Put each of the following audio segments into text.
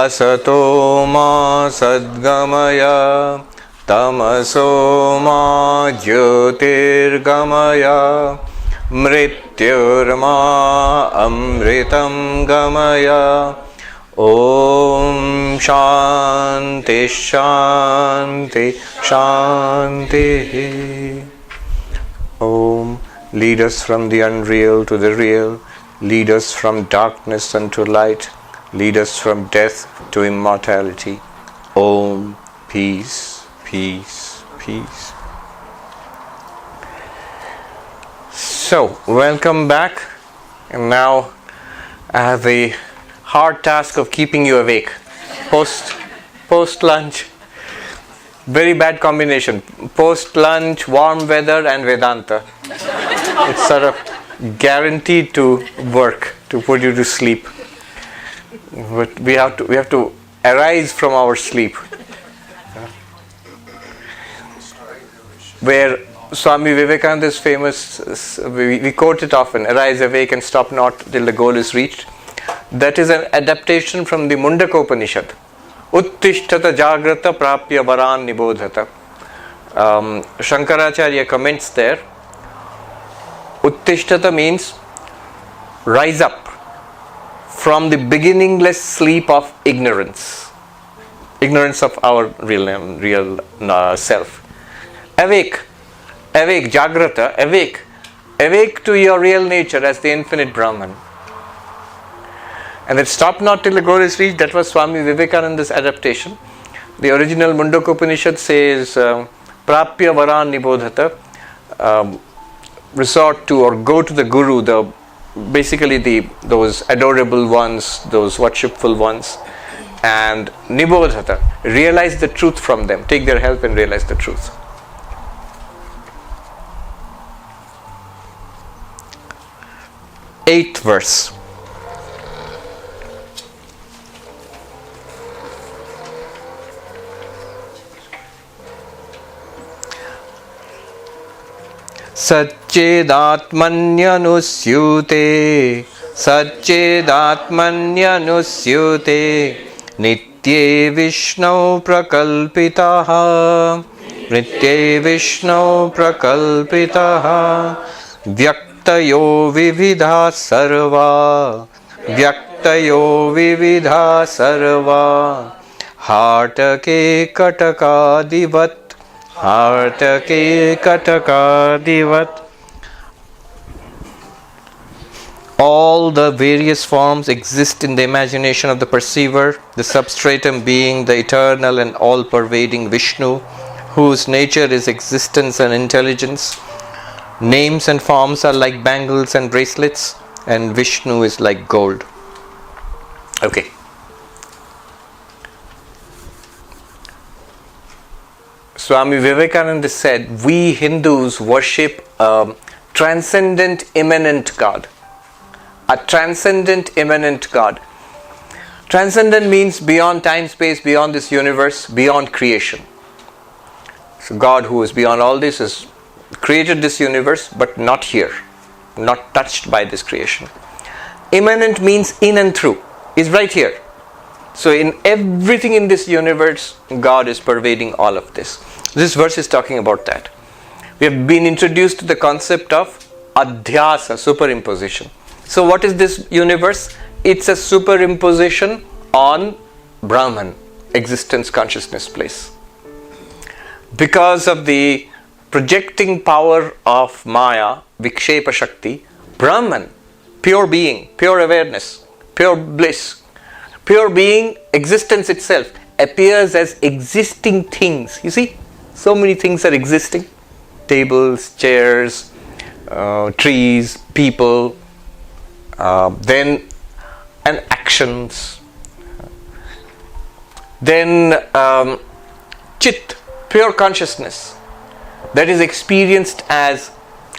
Asato ma sadgamaya tamaso ma jyotirgamaya mrityurma amritam gamaya. Om Shanti Shanti Shanti. Om. Lead us from the unreal to the real. Lead us from darkness unto light. Lead us from death to immortality. Om. Peace, peace, peace. So, welcome back. And now I have the hard task of keeping you awake. Post lunch. Very bad combination. Post lunch, warm weather and Vedanta. It's sort of guaranteed to work, to put you to sleep. But we have to arise from our sleep. Where Swami Vivekananda is famous, we quote it often, arise, awake and stop not till the goal is reached. That is an adaptation from the Mundaka Upanishad. Uttishtata jagrata prapya varan nibodhata. Shankaracharya comments there. Uttishtata means rise up from the beginningless sleep of ignorance. Ignorance of our real self. Awake, jagrata, awake to your real nature as the infinite Brahman. And then stop not till the goal is reached. That was Swami Vivekananda's adaptation. The original Mundaka Upanishad says, Prapya varan nibodhata, resort to or go to the Guru, those adorable ones, those worshipful ones, and nibodhata, realize the truth from them, take their help and realize the truth. Eighth verse. Satchedatmanyanusyute Nitye Vishnau Prakalpitaha Vyaktayo vividha sarva Hartake katakadivat. All the various forms exist in the imagination of the perceiver, the substratum being the eternal and all-pervading Vishnu, whose nature is existence and intelligence. Names and forms are like bangles and bracelets, and Vishnu is like gold. Okay. Swami Vivekananda said, we Hindus worship a transcendent, immanent God. A transcendent, immanent God. Transcendent means beyond time, space, beyond this universe, beyond creation. So God, who is beyond all this, has created this universe, but not here, not touched by this creation. Immanent means in and through, is right here. So in everything in this universe, God is pervading all of this. This verse is talking about that. We have been introduced to the concept of adhyasa, superimposition. So what is this universe? It's a superimposition on Brahman, existence, consciousness, place. Because of the projecting power of Maya, Vikshepa Shakti, Brahman, pure being, pure awareness, pure bliss, pure being, existence itself, appears as existing things. You see, so many things are existing. Tables, chairs, trees, people, then and actions. Then Chit, pure consciousness, that is experienced as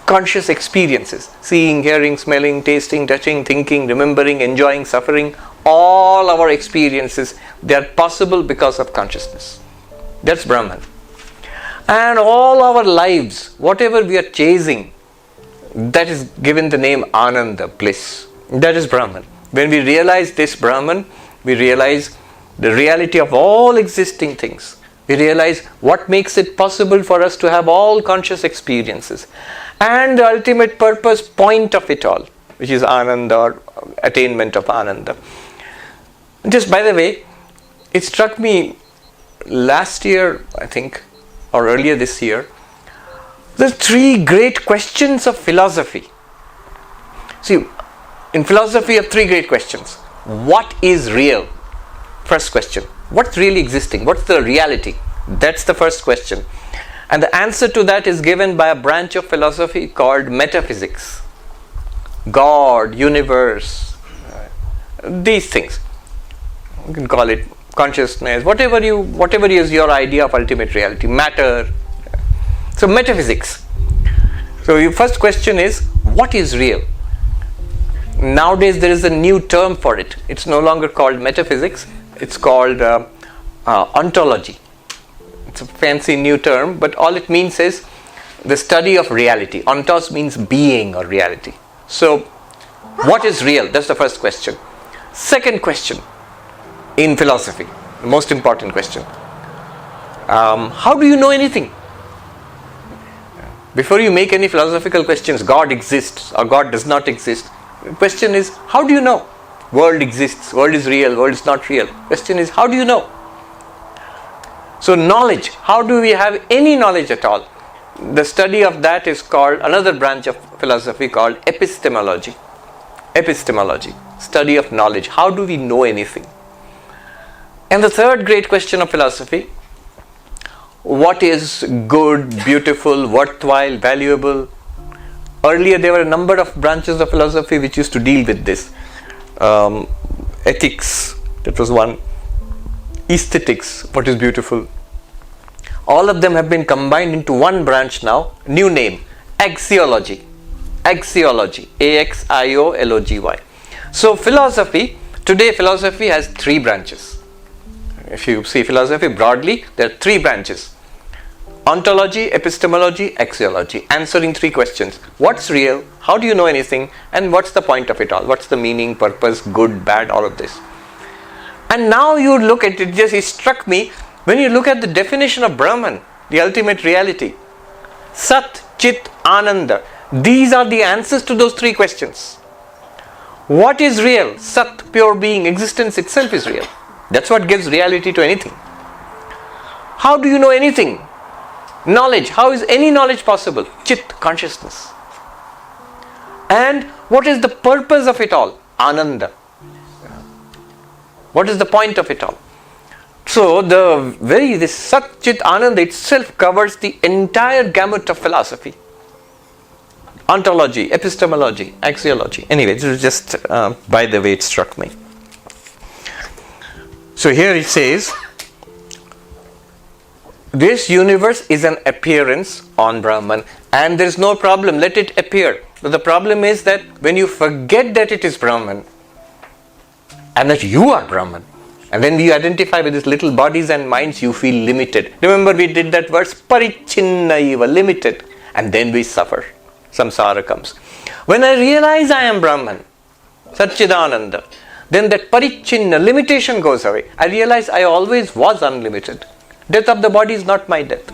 conscious experiences. Seeing, hearing, smelling, tasting, touching, thinking, remembering, enjoying, suffering. All our experiences, they are possible because of consciousness. That's Brahman. And all our lives, whatever we are chasing, that is given the name Ananda, bliss. That is Brahman. When we realize this Brahman, we realize the reality of all existing things. We realize what makes it possible for us to have all conscious experiences, and the ultimate purpose, point of it all, which is Ananda, or attainment of Ananda. Just by the way, it struck me last year, I think, or earlier this year, the three great questions of philosophy. See, in philosophy you have three great questions. What is real? First question. What's really existing? What's the reality? That's the first question. And the answer to that is given by a branch of philosophy called metaphysics. God, universe, these things. You can call it consciousness, whatever is your idea of ultimate reality, matter. So metaphysics. So your first question is, what is real? Nowadays there is a new term for it. It's no longer called metaphysics. It's called ontology. It's a fancy new term, but all it means is the study of reality. Ontos means being or reality. So what is real? That's the first question. Second question in philosophy, the most important question. How do you know anything? Before you make any philosophical questions, God exists or God does not exist. The question is, how do you know? World exists, world is real, world is not real. Question is, how do you know? So knowledge, how do we have any knowledge at all? The study of that is called, another branch of philosophy called epistemology. Epistemology, study of knowledge. How do we know anything? And the third great question of philosophy, what is good, beautiful, worthwhile, valuable? Earlier there were a number of branches of philosophy which used to deal with this. Ethics, that was one. Aesthetics, what is beautiful. All of them have been combined into one branch now, new name, axiology. Axiology, A-X-I-O-L-O-G-Y. So philosophy, today philosophy has three branches. If you see philosophy broadly, there are three branches. Ontology, epistemology, axiology, answering three questions. What's real? How do you know anything? And what's the point of it all? What's the meaning, purpose, good, bad, all of this? And now you look at it, it struck me, when you look at the definition of Brahman, the ultimate reality, Sat, Chit, Ananda, these are the answers to those three questions. What is real? Sat, pure being, existence itself is real. That's what gives reality to anything. How do you know anything? Knowledge. How is any knowledge possible? Chit, consciousness. And what is the purpose of it all? Ananda. What is the point of it all? So this Sat, Chit, Ananda itself covers the entire gamut of philosophy. Ontology, epistemology, axiology. Anyway, this is just by the way it struck me. So here it says, this universe is an appearance on Brahman, and there is no problem, let it appear. But the problem is that when you forget that it is Brahman, and that you are Brahman, and when we identify with these little bodies and minds, you feel limited. Remember we did that verse, parichinna, limited, and then we suffer. Samsara comes. When I realize I am Brahman, Satchidananda, then that parichinna, limitation goes away. I realize I always was unlimited. Death of the body is not my death.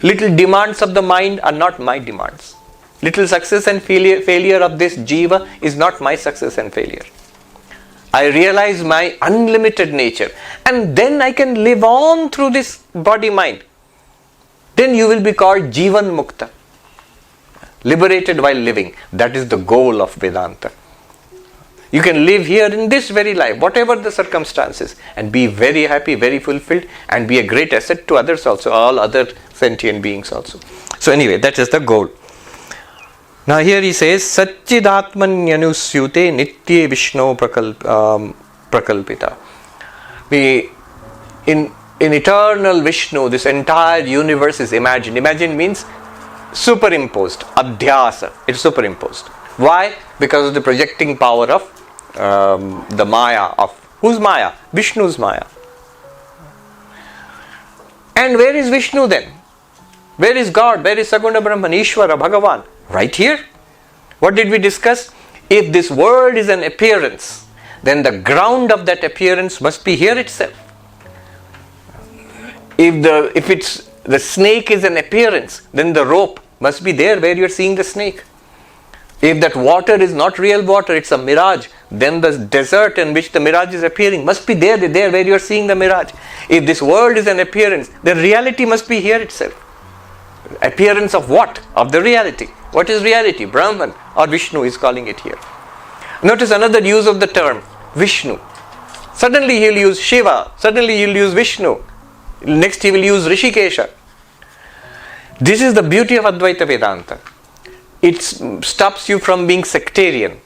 Little demands of the mind are not my demands. Little success and failure of this jiva is not my success and failure. I realize my unlimited nature, and then I can live on through this body-mind. Then you will be called Jivan Mukta, liberated while living. That is the goal of Vedanta. You can live here in this very life, whatever the circumstances, and be very happy, very fulfilled, and be a great asset to others also, all other sentient beings also. So anyway, that is the goal. Now here he says, Satchidatmanyanusyute nitye Vishnu prakalpita. In eternal Vishnu, this entire universe is imagined. Imagined means superimposed, adhyasa, it's superimposed. Why? Because of the projecting power of the Maya. Of whose Maya? Vishnu's Maya. And where is Vishnu then? Where is God? Where is Saguna Brahman, Ishvara, Bhagavan? Right here. What did we discuss? If this world is an appearance, then the ground of that appearance must be here itself. If it's the snake is an appearance, then the rope must be there where you're seeing the snake. If that water is not real water, it's a mirage, then the desert in which the mirage is appearing must be there where you're seeing the mirage. If this world is an appearance, the reality must be here itself. Appearance of what? Of the reality. What is reality? Brahman or Vishnu is calling it here. Notice another use of the term Vishnu. Suddenly he'll use Shiva, suddenly he'll use Vishnu, next he will use Rishikesha. This is the beauty of Advaita Vedanta. It stops you from being sectarian.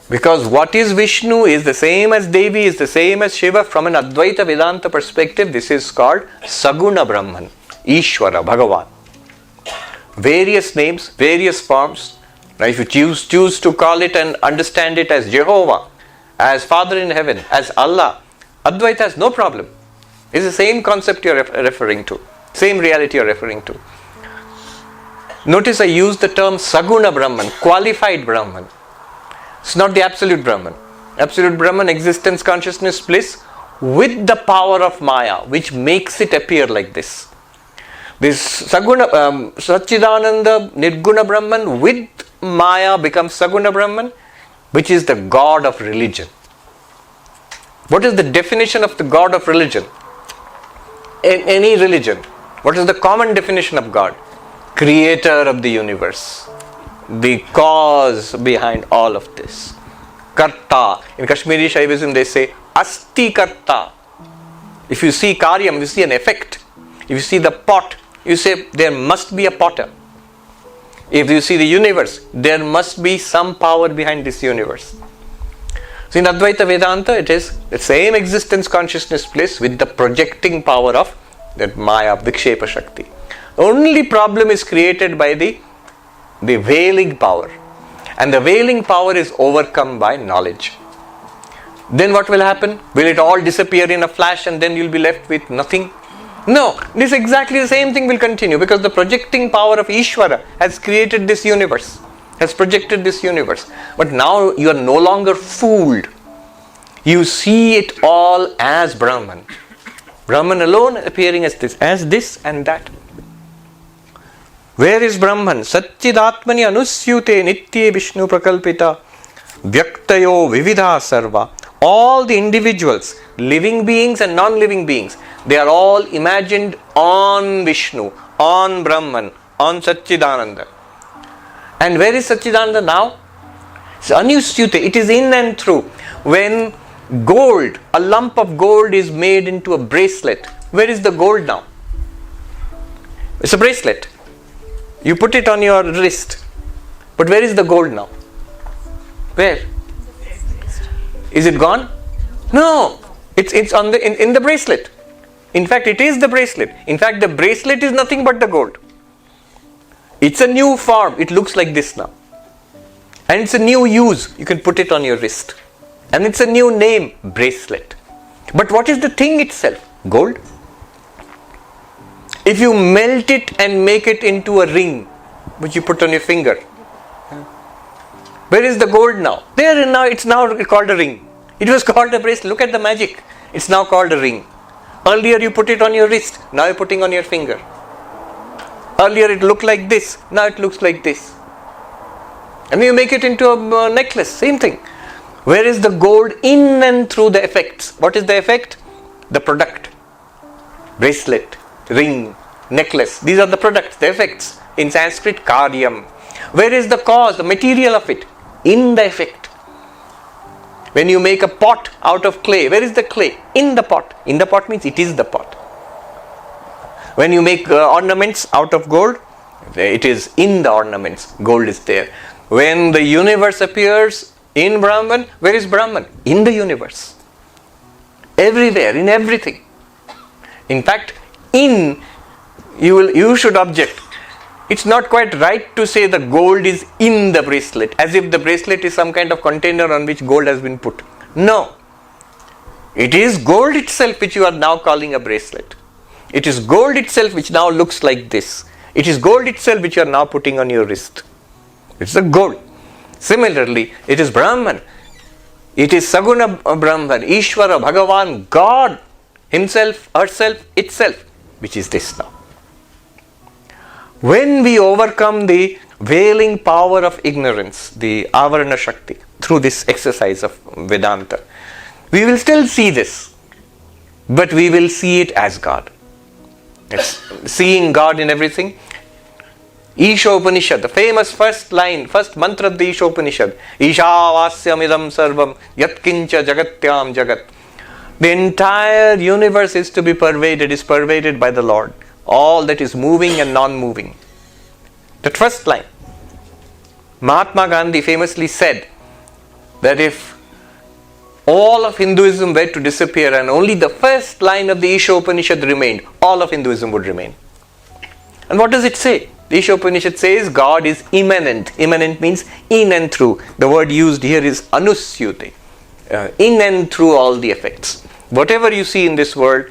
Because what is Vishnu is the same as Devi, is the same as Shiva. From an Advaita Vedanta perspective, this is called Saguna Brahman, Ishvara, Bhagavan. Various names, various forms. Now if you choose to call it and understand it as Jehovah, as Father in heaven, as Allah, Advaita has no problem. It's the same concept you're referring to, same reality you're referring to. Notice I use the term Saguna Brahman, qualified Brahman. It's not the absolute Brahman. Absolute Brahman, existence, consciousness, bliss, with the power of Maya, which makes it appear like this. This Saguna, Satchidananda, Nirguna Brahman with Maya becomes Saguna Brahman, which is the God of religion. What is the definition of the God of religion? In any religion, what is the common definition of God? Creator of the universe, the cause behind all of this. Karta. In Kashmiri Shaivism they say Asti Karta. If you see Karyam, you see an effect. If you see the pot, you say there must be a potter. If you see the universe, there must be some power behind this universe. So in Advaita Vedanta, it is the same existence, consciousness, bliss with the projecting power of that Maya, Vikshepa Shakti. The only problem is created by the veiling power. And the veiling power is overcome by knowledge. Then what will happen? Will it all disappear in a flash and then you'll be left with nothing? No, this exactly the same thing will continue because the projecting power of Ishvara has created this universe, has projected this universe. But now you are no longer fooled. You see it all as Brahman. Brahman alone appearing as this and that. Where is Brahman? Satchidatmani anusyute nitye Vishnu prakalpita vyaktayo vividha sarva. All the individuals, living beings and non-living beings, they are all imagined on Vishnu, on Brahman, on Satchidananda. And where is Satchidananda now? It's anusyute, it is in and through. When gold, a lump of gold is made into a bracelet, where is the gold now? It's a bracelet. You put it on your wrist. But where is the gold now? Where? Is it gone? No. It's on in the bracelet. In fact, it is the bracelet. In fact, the bracelet is nothing but the gold. It's a new form. It looks like this now. And it's a new use. You can put it on your wrist. And it's a new name, bracelet. But what is the thing itself? Gold. If you melt it and make it into a ring, which you put on your finger, where is the gold now? There now, it's now called a ring. It was called a bracelet. Look at the magic. It's now called a ring. Earlier you put it on your wrist. Now you're putting on your finger. Earlier it looked like this. Now it looks like this. And you make it into a necklace. Same thing. Where is the gold in and through the effects? What is the effect? The product. Bracelet, ring, necklace. These are the products, the effects. In Sanskrit, karyam. Where is the cause, the material of it? In the effect. When you make a pot out of clay, where is the clay? In the pot. In the pot means it is the pot. When you make ornaments out of gold, it is in the ornaments. Gold is there. When the universe appears in Brahman, where is Brahman? In the universe. Everywhere, in everything. In fact, you should object. It's not quite right to say the gold is in the bracelet, as if the bracelet is some kind of container on which gold has been put. No. It is gold itself which you are now calling a bracelet. It is gold itself which now looks like this. It is gold itself which you are now putting on your wrist. It's the gold. Similarly, it is Brahman. It is Saguna Brahman, Ishvara, Bhagavan, God Himself, herself, itself, which is this now. When we overcome the veiling power of ignorance, the Avarana Shakti, through this exercise of Vedanta, we will still see this, but we will see it as God. It's seeing God in everything. Isha Upanishad, the famous first line, first mantra of the Isha Upanishad, Ishavasyam idam sarvam yatkincha jagatyam jagat. The entire universe is to be pervaded, is pervaded by the Lord. All that is moving and non-moving. That first line. Mahatma Gandhi famously said that if all of Hinduism were to disappear and only the first line of the Isha Upanishad remained, all of Hinduism would remain. And what does it say? The Isha Upanishad says God is immanent. Immanent means in and through. The word used here is anusyute. In and through all the effects. Whatever you see in this world,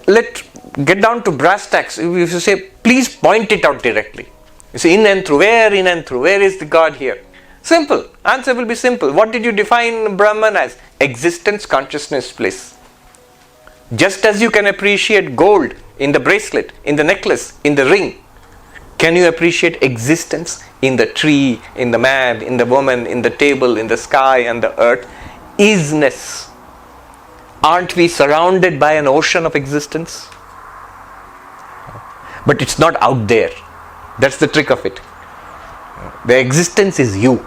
let's get down to brass tacks. If you say, please point it out directly. You say, in and through. Where in and through? Where is the God here? Simple. Answer will be simple. What did you define Brahman as? Existence, consciousness, bliss. Just as you can appreciate gold in the bracelet, in the necklace, in the ring, can you appreciate existence in the tree, in the man, in the woman, in the table, in the sky and the earth? Isness. Aren't we surrounded by an ocean of existence? But it's not out there. That's the trick of it. The existence is you.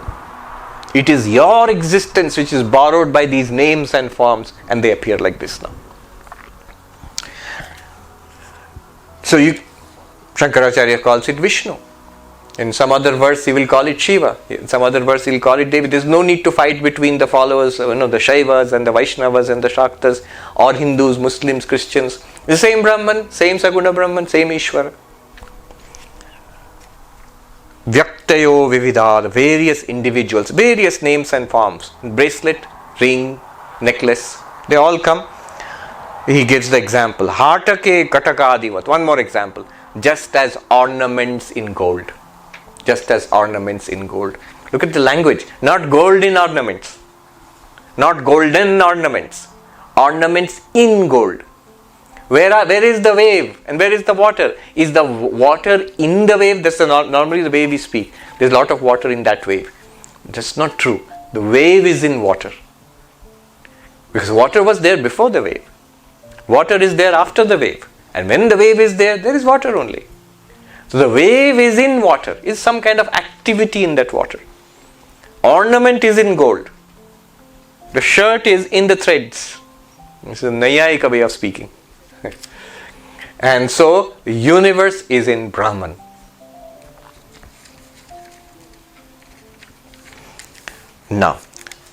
It is your existence which is borrowed by these names and forms, and they appear like this now. So Shankaracharya calls it Vishnu. In some other verse he will call it Shiva. In some other verse he will call it Devi. There is no need to fight between the followers, the Shaivas and the Vaishnavas and the Shaktas, or Hindus, Muslims, Christians. The same Brahman, same Saguna Brahman, same Ishvara. Vyaktayo Vividha, various individuals, various names and forms. Bracelet, ring, necklace, they all come. He gives the example. Hatake Katakadivat. One more example. Just as ornaments in gold. Just as ornaments in gold. Look at the language. Not golden ornaments. Not golden ornaments. Ornaments in gold. Where is the wave and where is the water? Is the water in the wave? That's normally the way we speak. There's a lot of water in that wave. That's not true. The wave is in water. Because water was there before the wave. Water is there after the wave. And when the wave is there, there is water only. So the wave is in water, is some kind of activity in that water. Ornament is in gold. The shirt is in the threads. This is a Nayayika way of speaking. And so the universe is in Brahman. Now,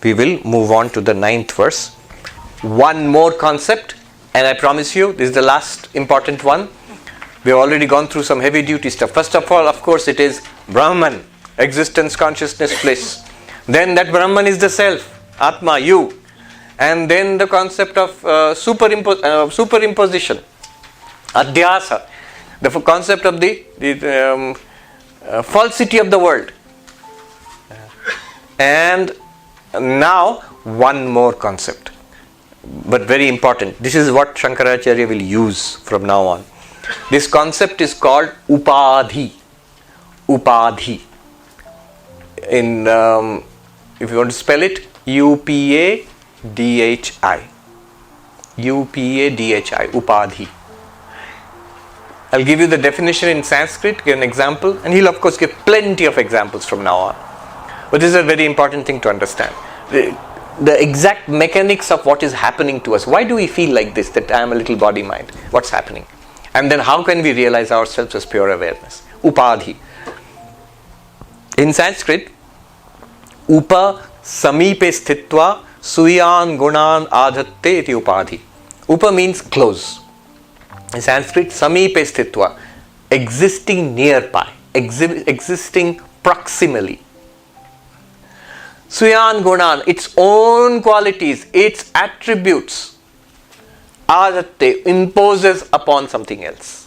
we will move on to the 9th verse. One more concept, and I promise you, this is the last important one. We have already gone through some heavy duty stuff. First of all, of course, it is Brahman, existence, consciousness, bliss. Then that Brahman is the self, Atma, you. And then the concept of superimposition, Adhyasa, the concept of the falsity of the world. And now one more concept, but very important. This is what Shankaracharya will use from now on. This concept is called Upadhi. Upadhi. If you want to spell it, Upadhi. Upadhi. Upadhi. I'll give you the definition in Sanskrit, give an example, and he'll of course give plenty of examples from now on. But this is a very important thing to understand. The exact mechanics of what is happening to us. Why do we feel like this, that I am a little body mind? What's happening? And then how can we realize ourselves as pure awareness? Upadhi. In Sanskrit, Upa samipe sthitva suyan gunan adhatte iti upadhi. Upa means close. In Sanskrit, samipe sthitva, existing nearby, existing proximally. Suyan gunan, its own qualities, its attributes, adatte, imposes upon something else.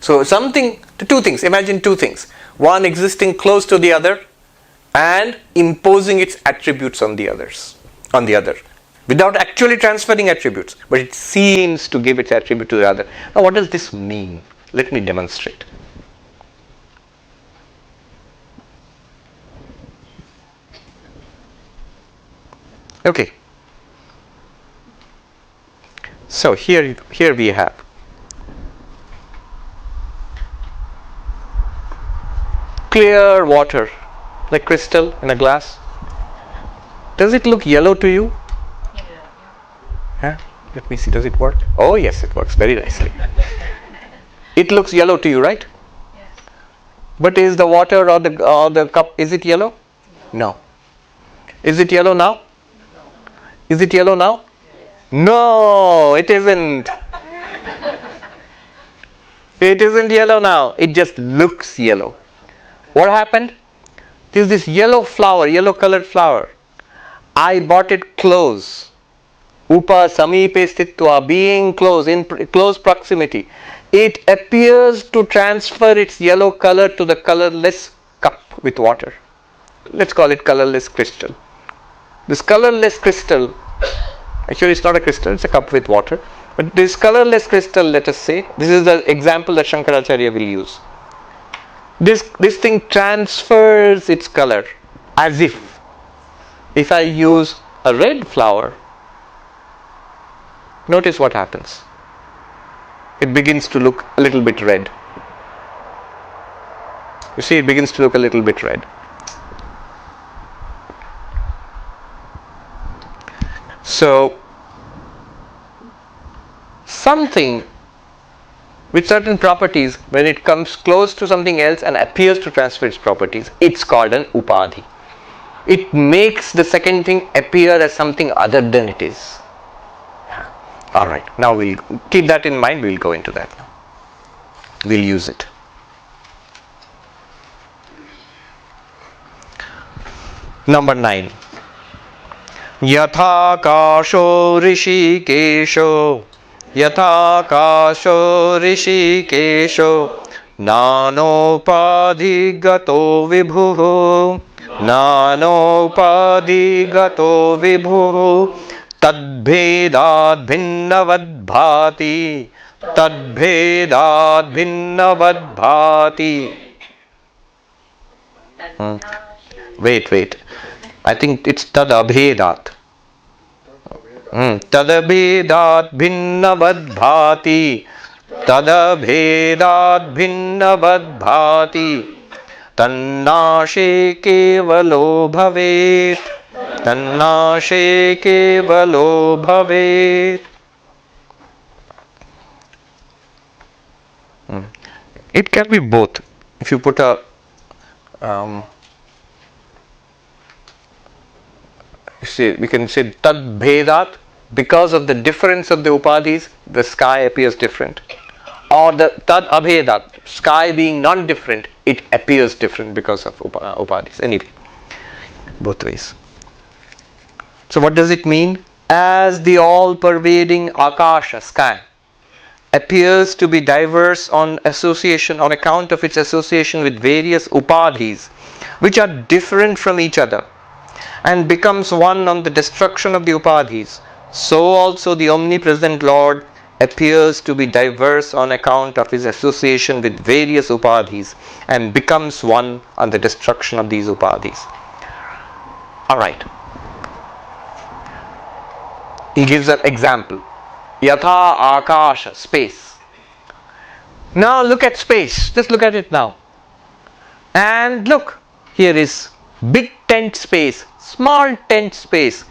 So two things, imagine two things. One existing close to the other, and imposing its attributes on the other, without actually transferring attributes, but it seems to give its attribute to the other. Now, what does this mean? Let me demonstrate. Okay. So here we have clear water, like crystal in a glass. Does it look yellow to you? Huh? Let me see, does it work? Oh yes, it works very nicely. It looks yellow to you, right? Yes. But is the water or the cup, is it yellow? No. Is it yellow now? Is it yellow now? No, it isn't. It isn't yellow now. It just looks yellow. What happened? There's this yellow flower, yellow colored flower. I bought it close. Upa samipe stitva, being close, in close proximity. It appears to transfer its yellow color to the colorless cup with water. Let's call it colorless crystal. This colorless crystal, actually it's not a crystal, it's a cup with water. But this colorless crystal, let us say, this is the example that Shankaracharya will use. This thing transfers its color as if I use a red flower, notice what happens. It begins to look a little bit red. You see, it begins to look a little bit red. So, something with certain properties, when it comes close to something else and appears to transfer its properties, it's called an upadhi. It makes the second thing appear as something other than it is. Alright, now we'll keep that in mind, we'll go into that now. We'll use it. Number 9. Yatha kasho rishikesho, yatha kasho rishikesho, nanopadhi gato vibhu, nanopadhi gato vibhu, tadbhedad bhinnavad bhati, tadbhedad bhinnavad bhati. Wait. I think it's tadabhedat. Tadabhedat bhinnavad bhati, tadabhedat bhinnavad bhati, tannashe kevalo bhavet, tannashe kevalo bhavet. It can be both. If you put a we can say tad bhedat, because of the difference of the upadhis, the sky appears different. Or the tad abhedat, sky being non-different, it appears different because of upadhis. Anyway, both ways. So what does it mean? As the all-pervading akasha, sky, appears to be diverse on account of its association with various upadhis, which are different from each other, and becomes one on the destruction of the upadhis, so also the omnipresent Lord appears to be diverse on account of his association with various upadhis and becomes one on the destruction of these upadhis. Alright. He gives an example. Yatha akasha, space. Now look at space. Just look at it now. And look, here is big tent space, small tent space,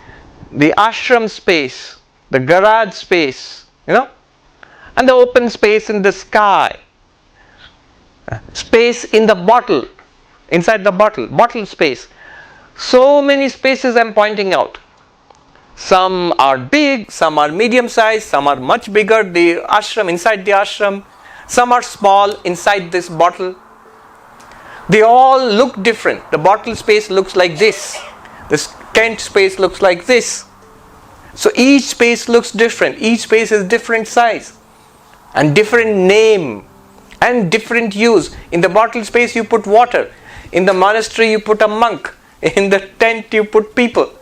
the ashram space, the garage space, and the open space in the sky. Space in the bottle, inside the bottle space. So many spaces I am pointing out. Some are big, some are medium sized, some are much bigger, the ashram, inside the ashram. Some are small inside this bottle. They all look different. The bottle space looks like this. The tent space looks like this. So each space looks different. Each space is different size and different name and different use. In the bottle space you put water. In the monastery you put a monk. In the tent you put people.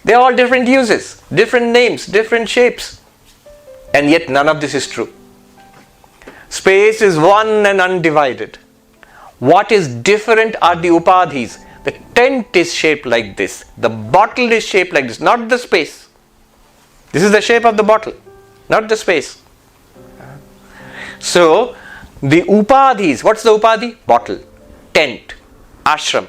They are all different uses, different names, different shapes. And yet none of this is true. Space is one and undivided. What is different are the upadhis. The tent is shaped like this. The bottle is shaped like this, not the space. This is the shape of the bottle, not the space. So, the upadhis, what's the upadhi? Bottle, tent, ashram.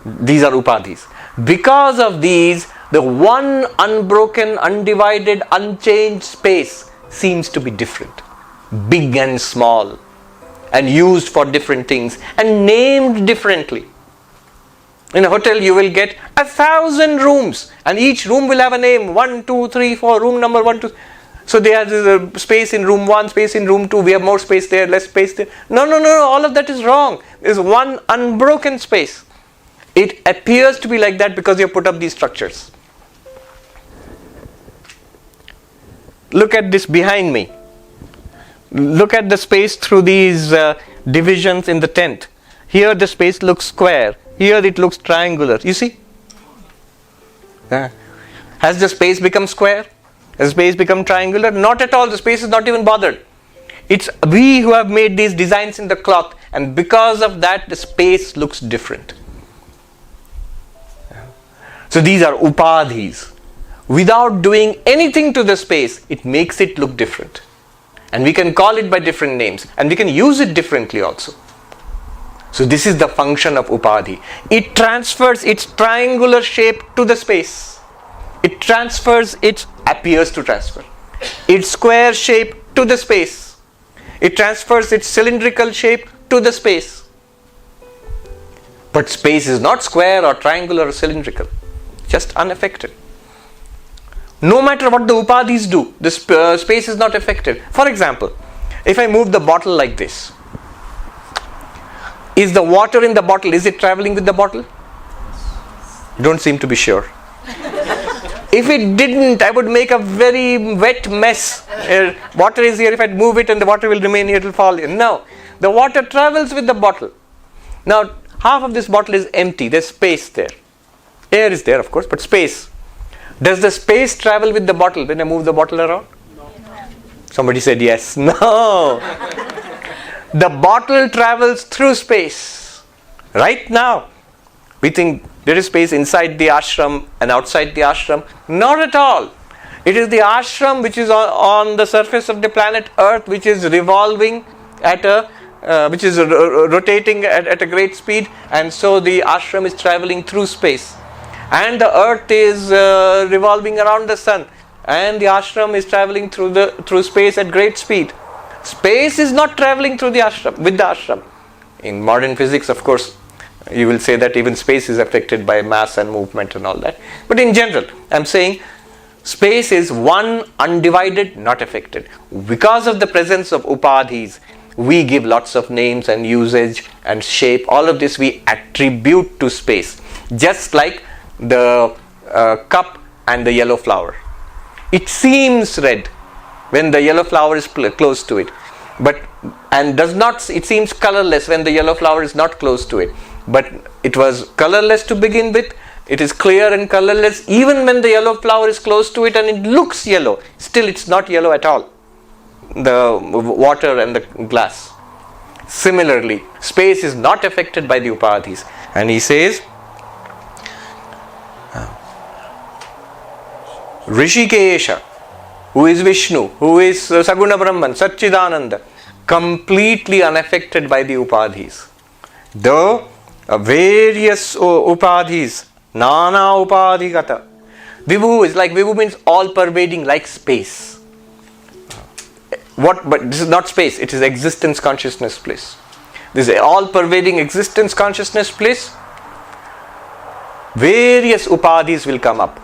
These are upadhis. Because of these, the one unbroken, undivided, unchanged space seems to be different. Big and small, and used for different things, and named differently. In a hotel you will get 1,000 rooms, and each room will have a name. 1, 2, 3, 4, room number 1, 2. So there is a space in room 1, space in room 2, we have more space there, less space there. No, all of that is wrong. There is one unbroken space. It appears to be like that because you have put up these structures. Look at this behind me. Look at the space through these divisions in the tent. Here the space looks square. Here it looks triangular. You see? Has the space become square? Has the space become triangular? Not at all. The space is not even bothered. It's we who have made these designs in the cloth, and because of that the space looks different. So these are upadhis. Without doing anything to the space, it makes it look different. And we can call it by different names, and we can use it differently also. So this is the function of upadhi. It transfers its triangular shape to the space. It appears to transfer its square shape to the space. It transfers its cylindrical shape to the space. But space is not square or triangular or cylindrical, just unaffected. No matter what the upadhis do, the space is not affected. For example, if I move the bottle like this, is the water in the bottle, is it traveling with the bottle? You don't seem to be sure. If it didn't, I would make a very wet mess. Water is here, if I move it and the water will remain here, it will fall in. No, the water travels with the bottle. Now, half of this bottle is empty, there's space there. Air is there, of course, but space. Does the space travel with the bottle when I move the bottle around? No. Somebody said yes. No. The bottle travels through space. Right now, we think there is space inside the ashram and outside the ashram. Not at all. It is the ashram which is on the surface of the planet Earth, which is revolving which is rotating at a great speed, and so the ashram is traveling through space. And the earth is revolving around the sun, and the ashram is traveling through space at great speed. Space is not traveling through the ashram with the ashram. In modern physics, of course, you will say that even space is affected by mass and movement and all that. But in general, I'm saying space is one undivided, not affected. Because of the presence of upadhis, we give lots of names and usage and shape. All of this we attribute to space. Just like the cup and the yellow flower. It seems red when the yellow flower is close to it, it seems colorless when the yellow flower is not close to it. But it was colorless to begin with. It is clear and colorless even when the yellow flower is close to it and it looks yellow. Still it's not yellow at all. The water and the glass. Similarly, space is not affected by the upadhis. And he says, Rishikesha, who is Vishnu, who is Saguna Brahman, Satchidananda, completely unaffected by the upadhis. Though various upadhis, Nana upadhigata. Vibhu means all pervading, like space. But this is not space, it is existence consciousness bliss. This is all pervading existence consciousness bliss. Various upadhis will come up.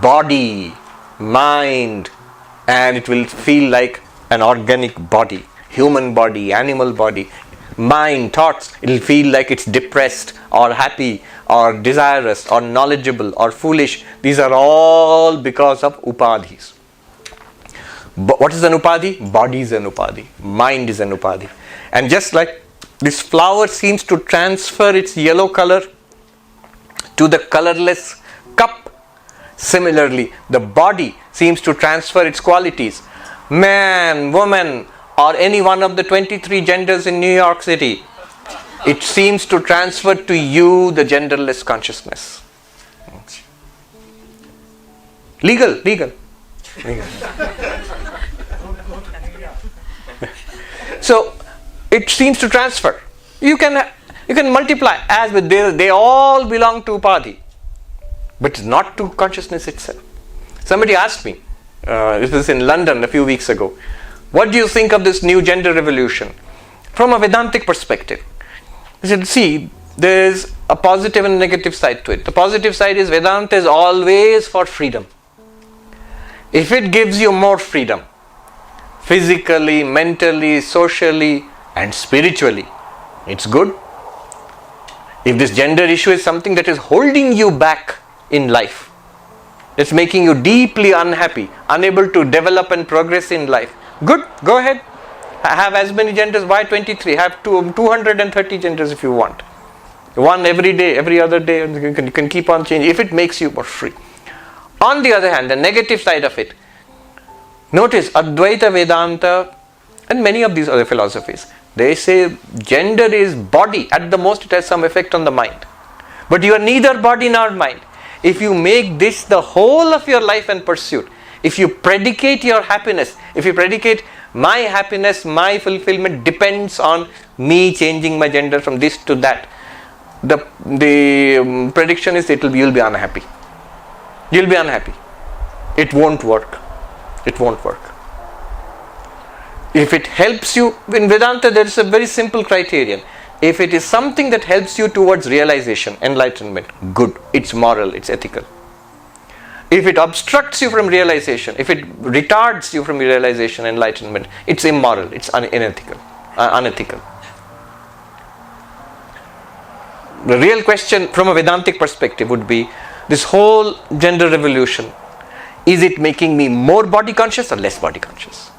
Body, mind, and it will feel like an organic body, human body, animal body. Mind, thoughts, it will feel like it's depressed or happy or desirous or knowledgeable or foolish. These are all because of upadhis. What is an upadhi? Body is an upadhi. Mind is an upadhi. And just like this flower seems to transfer its yellow color to the colorless cup. Similarly, the body seems to transfer its qualities. Man, woman, or any one of the 23 genders in New York City, it seems to transfer to you the genderless consciousness. Legal. So it seems to transfer. You can multiply as with they all belong to Upadhi, but not to consciousness itself. Somebody asked me, this was in London a few weeks ago, what do you think of this new gender revolution from a Vedantic perspective? I said, see, there's a positive and negative side to it. The positive side is Vedanta is always for freedom. If it gives you more freedom, physically, mentally, socially, and spiritually, it's good. If this gender issue is something that is holding you back in life, it's making you deeply unhappy, unable to develop and progress in life, good, go ahead. Have as many genders. Why 23? Have 230 genders if you want. One every day, every other day, and you can keep on changing if it makes you more free. On the other hand, the negative side of it, notice Advaita Vedanta and many of these other philosophies, they say gender is body. At the most, it has some effect on the mind. But you are neither body nor mind. If you make this the whole of your life and pursuit, if you predicate your happiness, if you predicate my happiness, my fulfillment depends on me changing my gender from this to that, the prediction is you'll be unhappy. You'll be unhappy. It won't work. It won't work. If it helps you, in Vedanta there is a very simple criterion. If it is something that helps you towards realization, enlightenment, good, it's moral, it's ethical. If it obstructs you from realization, if it retards you from realization, enlightenment, it's immoral, it's unethical. The real question from a Vedantic perspective would be, this whole gender revolution, is it making me more body conscious or less body conscious?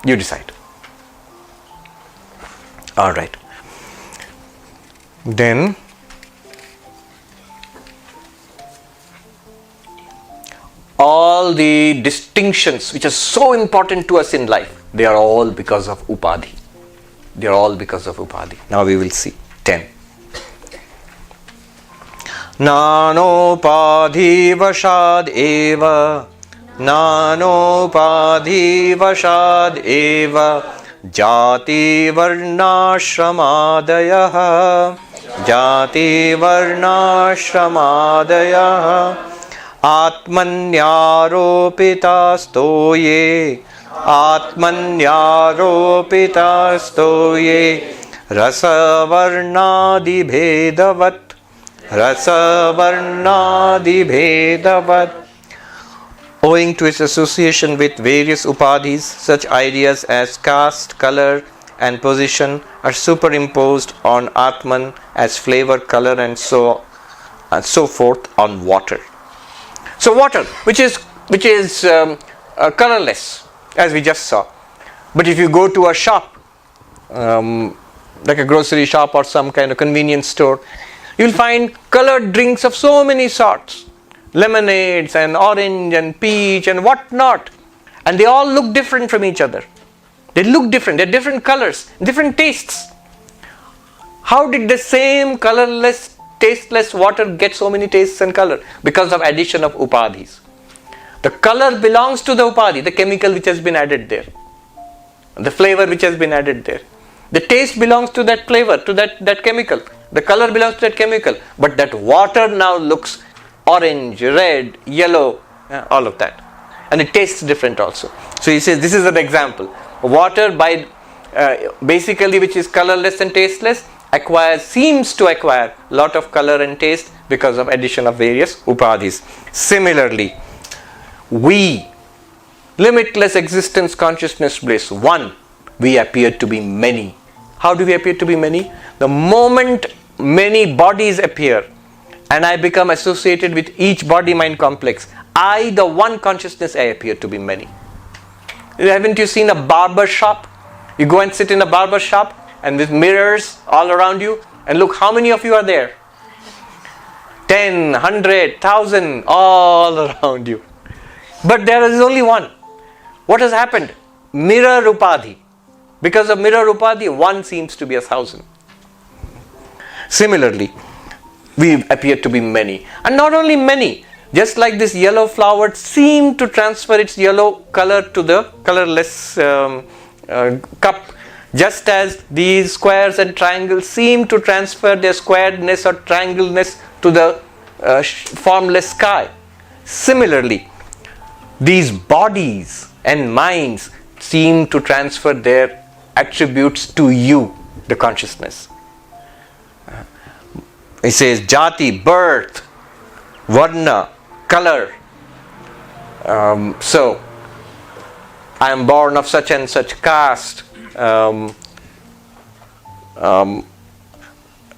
You decide. Alright. Then, all the distinctions which are so important to us in life, they are all because of Upadhi. They are all because of Upadhi. Now we will see. 10. Nanopādhi vashad eva, nanopādhi vashad eva, jati varnashramadayah, jati varnashramadayah, atmanyaropitastoye, atmanyaropitastoye, rasavarnadibhedavat, rasavarnadibhedavat. Owing to its association with various upadhis, such ideas as caste, color and position are superimposed on Atman as flavor, color and so forth on water. So water, which is colorless, as we just saw. But if you go to a shop, like a grocery shop or some kind of convenience store, you'll find colored drinks of so many sorts. Lemonades and orange and peach and what not. And they all look different from each other. They look different. They're different colors, different tastes. How did the same colorless, tasteless water get so many tastes and color? Because of addition of upadhis. The color belongs to the upadhi, the chemical which has been added there. The flavor which has been added there. The taste belongs to that flavor, to that chemical. The color belongs to that chemical. But that water now looks orange, red, yellow, all of that. And it tastes different also. So he says this is an example. Water basically which is colorless and tasteless seems to acquire a lot of color and taste because of addition of various upadhis. Similarly, we, limitless existence, consciousness, bliss, one, we appear to be many. How do we appear to be many? The moment many bodies appear and I become associated with each body-mind complex, I, the one consciousness, I appear to be many. Haven't you seen a barber shop? You go and sit in a barber shop and with mirrors all around you and look how many of you are there. 10, 100, 1,000 all around you. But there is only one. What has happened? Mirror upadhi. Because of mirror upadhi, one seems to be 1,000. Similarly, we appear to be many. And not only many, just like this yellow flower seemed to transfer its yellow color to the colorless cup, just as these squares and triangles seem to transfer their squaredness or triangleness to the formless sky. Similarly, these bodies and minds seem to transfer their attributes to you, the consciousness. It says jati, birth, varna, color. So, I am born of such and such caste.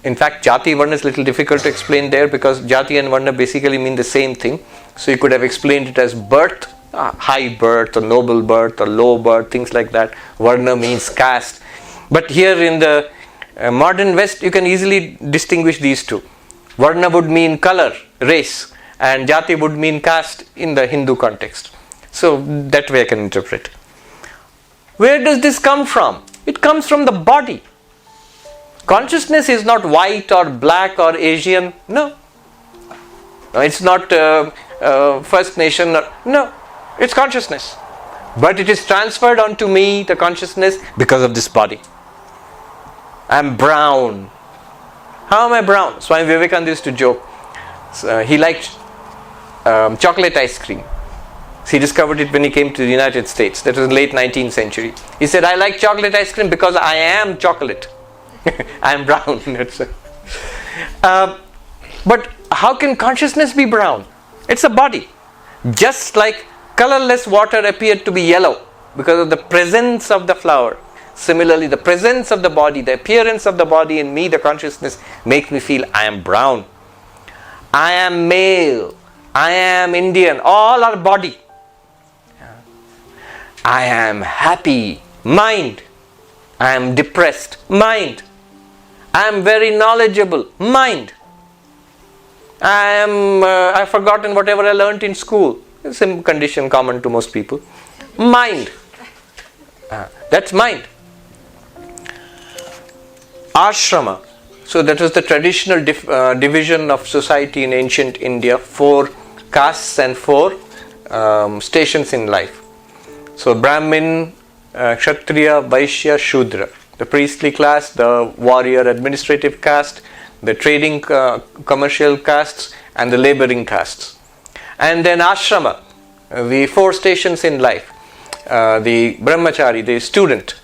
In fact, jati, varna is a little difficult to explain there, because jati and varna basically mean the same thing. So you could have explained it as birth, high birth or noble birth or low birth, things like that. Varna means caste. But here in the modern West, you can easily distinguish these two. Varna would mean color, race, and jati would mean caste in the Hindu context. So that way I can interpret. Where does this come from? It comes from the body. Consciousness is not white or black or Asian. No. It's not First Nation. No. It's consciousness. But it is transferred onto me, the consciousness, because of this body. I'm brown. How am I brown? Swami Vivekananda used to joke. He liked chocolate ice cream. He discovered it when he came to the United States. That was in late 19th century. He said, I like chocolate ice cream because I am chocolate. I am brown. But how can consciousness be brown? It's a body. Just like colorless water appeared to be yellow because of the presence of the flower. Similarly, the presence of the body, the appearance of the body in me, the consciousness, makes me feel I am brown. I am male. I am Indian. All are body. I am happy. Mind. I am depressed. Mind. I am very knowledgeable. Mind. I've forgotten whatever I learnt in school. It's a condition common to most people. Mind. That's mind. Ashrama. So that was the traditional division of society in ancient India. 4 castes and 4 stations in life. So Brahmin, Kshatriya, Vaishya, Shudra. The priestly class, the warrior administrative caste, the trading commercial castes, and the laboring castes. And then ashrama, the 4 stations in life. The brahmachari, the student.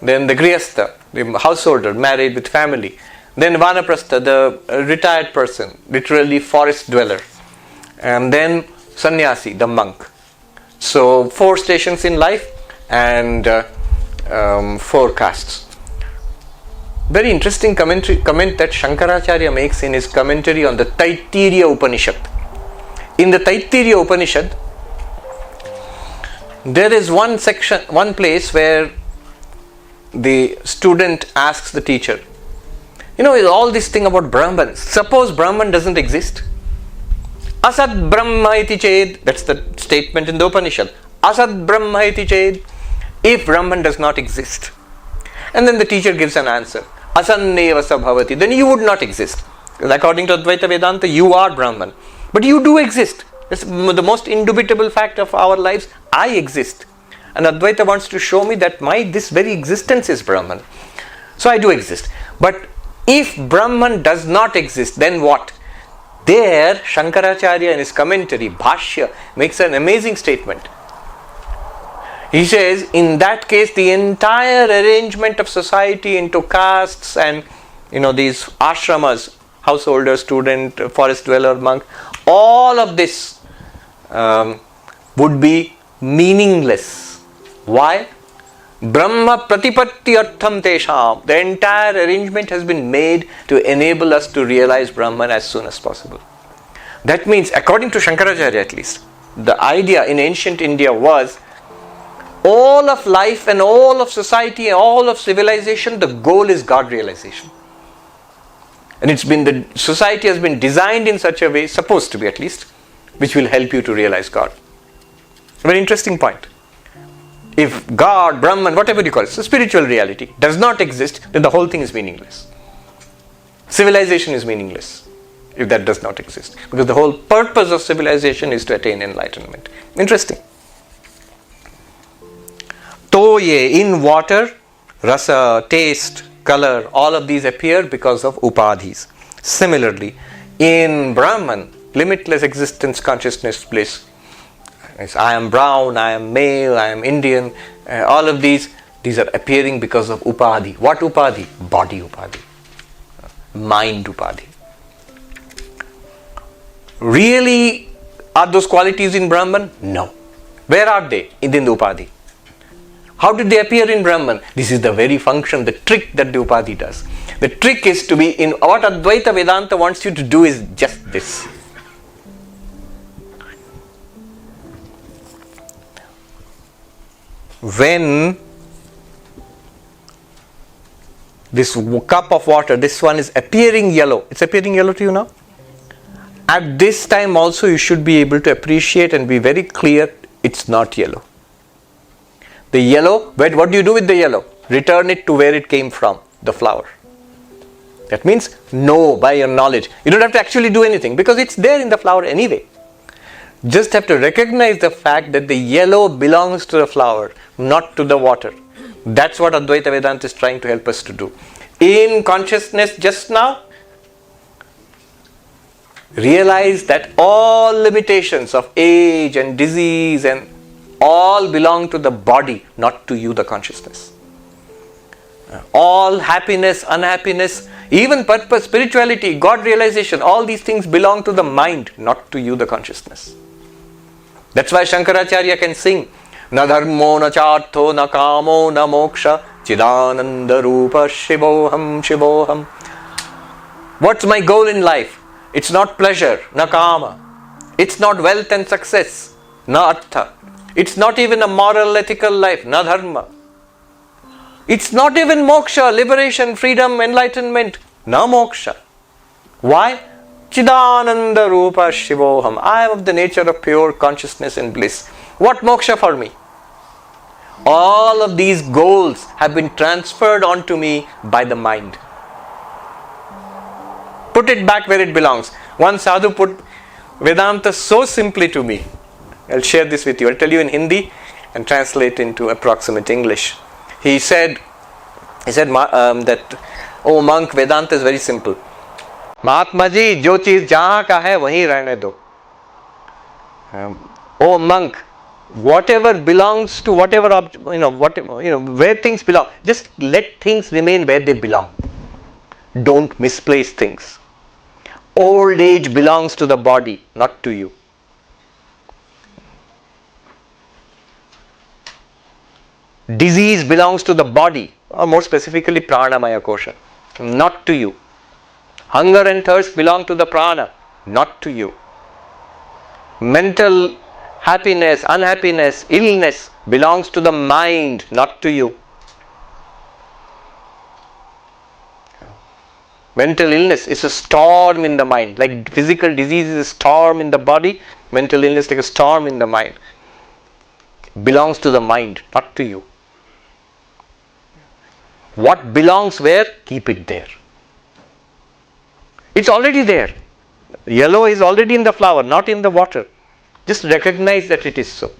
Then the grihastha, the householder, married with family. Then vanaprastha, the retired person, literally forest dweller. And then sannyasi, the monk. So 4 stations in life and 4 castes. Very interesting comment that Shankaracharya makes in his commentary on the Taittiriya Upanishad. In the Taittiriya Upanishad, there is one place where the student asks the teacher, all this thing about Brahman, suppose Brahman doesn't exist. Asad Brahma iti ched, that's the statement in the Upanishad. Asad Brahma iti ched, if Brahman does not exist. And then the teacher gives an answer. Asanneva sabhavati, then you would not exist. Because according to Advaita Vedanta, you are Brahman. But you do exist. It's the most indubitable fact of our lives. I exist. And Advaita wants to show me that this very existence is Brahman. So I do exist. But if Brahman does not exist, then what? There, Shankaracharya in his commentary, Bhashya, makes an amazing statement. He says, in that case, the entire arrangement of society into castes and, these ashramas, householder, student, forest dweller, monk, all of this would be meaningless. Why? Brahma pratipatti artham tesham. The entire arrangement has been made to enable us to realize Brahman as soon as possible. That means, according to Shankaracharya at least, the idea in ancient India was all of life and all of society and all of civilization, the goal is God realization. And the society has been designed in such a way, supposed to be at least, which will help you to realize God. Very interesting point. If God, Brahman, whatever you call it, so spiritual reality does not exist, then the whole thing is meaningless. Civilization is meaningless if that does not exist. Because the whole purpose of civilization is to attain enlightenment. Interesting. Toye, in water, rasa, taste, color, all of these appear because of upadhis. Similarly, in Brahman, limitless existence, consciousness, bliss, I am brown, I am male, I am Indian, all of these are appearing because of upadhi. What upadhi? Body upadhi. Mind upadhi. Really, are those qualities in Brahman? No. Where are they? In the upadhi. How did they appear in Brahman? This is the very function, the trick that the upadhi does. The trick is to be in what Advaita Vedanta wants you to do is just this. When this cup of water, this one is appearing yellow. It's appearing yellow to you now? At this time also you should be able to appreciate and be very clear it's not yellow. The yellow, what do you do with the yellow? Return it to where it came from, the flower. That means know by your knowledge. You don't have to actually do anything because it's there in the flower anyway. Just have to recognize the fact that the yellow belongs to the flower, not to the water. That's what Advaita Vedanta is trying to help us to do. In consciousness just now, realize that all limitations of age and disease and all belong to the body, not to you, the consciousness. All happiness, unhappiness, even purpose, spirituality, God realization, all these things belong to the mind, not to you, the consciousness. That's why Shankaracharya can sing, Na dharmo na chartho na kamo na moksha chidananda rupa shivoham shivoham. What's my goal in life? It's not pleasure, na kama. It's not wealth and success, na artha. It's not even a moral, ethical life, na dharma. It's not even moksha, liberation, freedom, enlightenment, na moksha. Why? Chidananda Rupa Shivoham. I am of the nature of pure consciousness and bliss. What moksha for me? All of these goals have been transferred onto me by the mind. Put it back where it belongs. One sadhu put Vedanta so simply to me. I'll share this with you. I'll tell you in Hindi and translate into approximate English. He said that, oh monk, Vedanta is very simple. Mahatma ji जो चीज जहां का है वहीं रहने दो. Oh monk, whatever belongs to whatever where things belong, just let things remain where they belong. Don't misplace things. Old age belongs to the body, not to you. Disease belongs to the body, or more specifically pranamaya kosha, not to you. Hunger and thirst belong to the prana, not to you. Mental happiness, unhappiness, illness belongs to the mind, not to you. Mental illness is a storm in the mind. Like physical disease is a storm in the body, mental illness like a storm in the mind. Belongs to the mind, not to you. What belongs where? Keep it there. It's already there. Yellow is already in the flower, not in the water. Just recognize that it is so.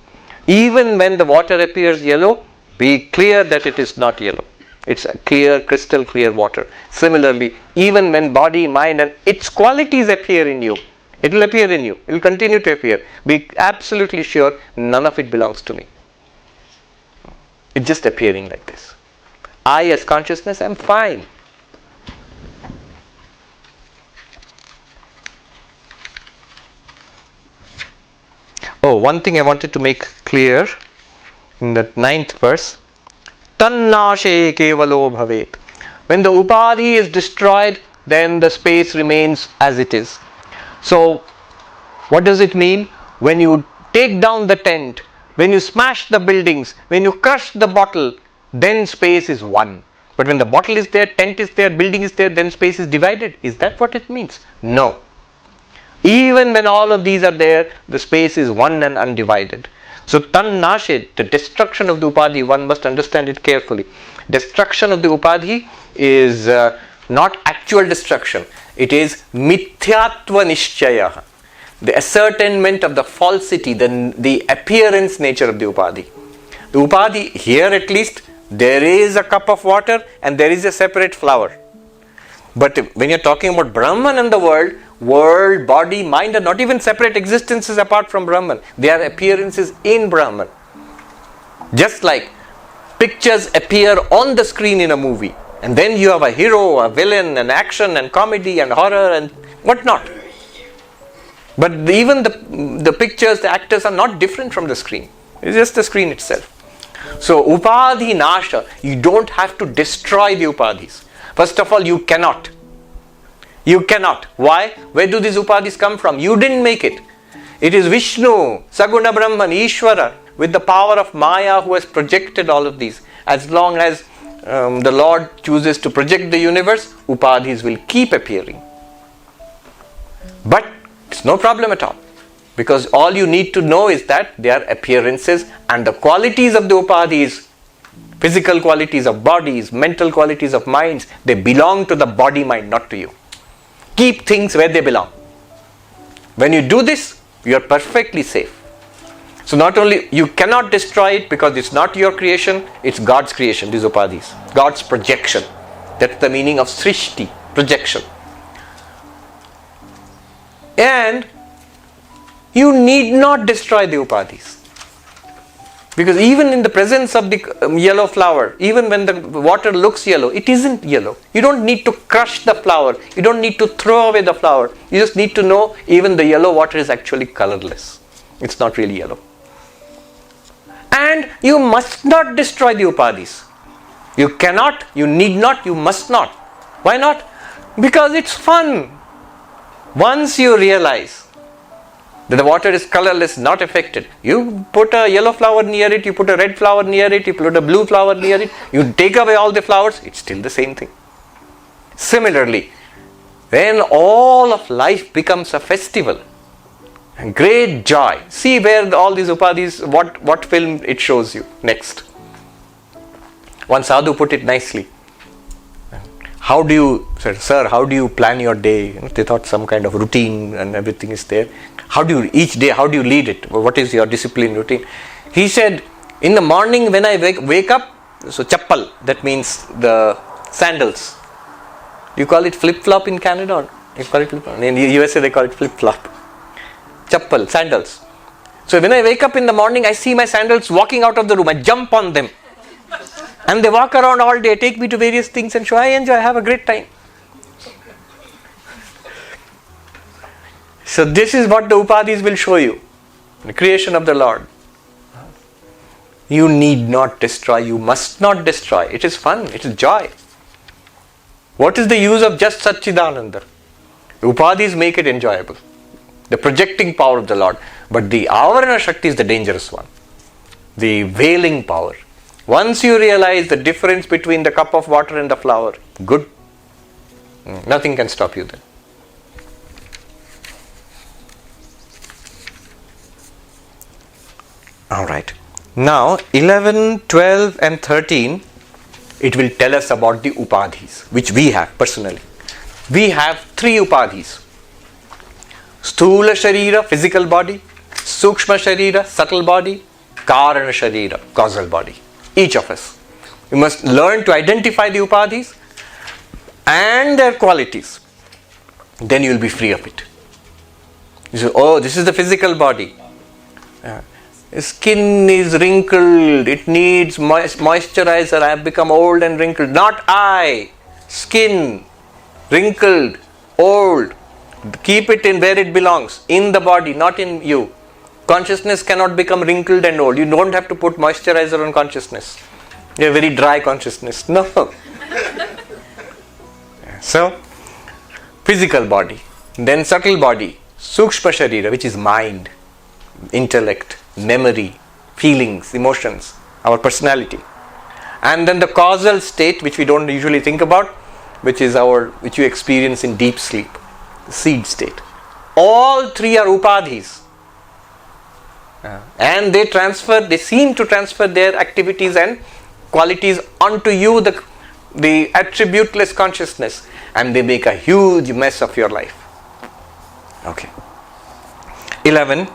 Even when the water appears yellow, be clear that it is not yellow. It's a clear, crystal clear water. Similarly, even when body, mind and its qualities appear in you, it will appear in you. It will continue to appear. Be absolutely sure none of it belongs to me. It's just appearing like this. I as consciousness am fine. Oh, one thing I wanted to make clear in the 9th verse. Tannashe kevalo bhavet. When the upadhi is destroyed, then the space remains as it is. So, what does it mean? When you take down the tent, when you smash the buildings, when you crush the bottle, then space is one. But when the bottle is there, tent is there, building is there, then space is divided. Is that what it means? No. Even when all of these are there, the space is one and undivided. So tan nashet, the destruction of the upadhi, one must understand it carefully. Destruction of the upadhi is not actual destruction. It is mithyatva nishchaya, the ascertainment of the falsity, the appearance nature of the upadhi. The upadhi, here at least, there is a cup of water and there is a separate flower. But when you're talking about Brahman and the world, body, mind are not even separate existences apart from Brahman. They are appearances in Brahman. Just like pictures appear on the screen in a movie, and then you have a hero, a villain, an action and comedy and horror and whatnot. But even the pictures, the actors are not different from the screen. It's just the screen itself. So upadhi nasha, you don't have to destroy the upadhis. First of all, you cannot. You cannot. Why? Where do these upadhis come from? You didn't make it. It is Vishnu, Saguna Brahman, Ishvara, with the power of Maya who has projected all of these. As long as the Lord chooses to project the universe, upadhis will keep appearing. But it's no problem at all. Because all you need to know is that they are appearances, and the qualities of the upadhis, physical qualities of bodies, mental qualities of minds, they belong to the body mind, not to you. Keep things where they belong. When you do this, you are perfectly safe. So not only you cannot destroy it because it's not your creation, it's God's creation, these upadhis. God's projection. That's the meaning of srishti, projection. And you need not destroy the upadhis. Because even in the presence of the yellow flower, even when the water looks yellow, it isn't yellow. You don't need to crush the flower. You don't need to throw away the flower. You just need to know even the yellow water is actually colorless. It's not really yellow. And you must not destroy the upadhis. You cannot, you need not, you must not. Why not? Because it's fun. Once you realize that the water is colorless, not affected, you put a yellow flower near it, you put a red flower near it, you put a blue flower near it, you take away all the flowers, it's still the same thing. Similarly, when all of life becomes a festival, a great joy. See where all these upadhis, what film it shows you next. One sadhu put it nicely. How do you, sir, how do you plan your day? They thought some kind of routine and everything is there. How do you, each day, how do you lead it? What is your discipline routine? He said, in the morning when I wake up, so chappal, that means the sandals. Do you call it flip-flop in Canada? Or you call it flip-flop? In the USA they call it flip-flop. Chappal, sandals. So when I wake up in the morning, I see my sandals walking out of the room. I jump on them. And they walk around all day, take me to various things and show I enjoy, I have a great time. So this is what the upadhis will show you. The creation of the Lord. You need not destroy, you must not destroy. It is fun, it is joy. What is the use of just Satchidananda? The upadhis make it enjoyable. The projecting power of the Lord. But the Avarana Shakti is the dangerous one. The veiling power. Once you realize the difference between the cup of water and the flower, good. Nothing can stop you then. Alright. Now 11, 12 and 13, it will tell us about the upadhis, which we have personally. We have 3 upadhis. Sthula Sharira, physical body. Sukshma Sharira, subtle body. Karana Sharira, causal body. Each of us. You must learn to identify the upadhis and their qualities. Then you will be free of it. You say, oh, this is the physical body. Skin is wrinkled. It needs moisturizer. I have become old and wrinkled. Not I. Skin, wrinkled, old. Keep it in where it belongs. In the body, not in you. Consciousness cannot become wrinkled and old. You don't have to put moisturizer on consciousness. You have very dry consciousness. No. So, physical body. Then subtle body. Sukshma Sharira, which is mind, intellect, memory, feelings, emotions, our personality. And then the causal state, which we don't usually think about, which you experience in deep sleep, the seed state. All three are upadhis. And they seem to transfer their activities and qualities onto you, the attributeless consciousness, and they make a huge mess of your life. Okay. 11.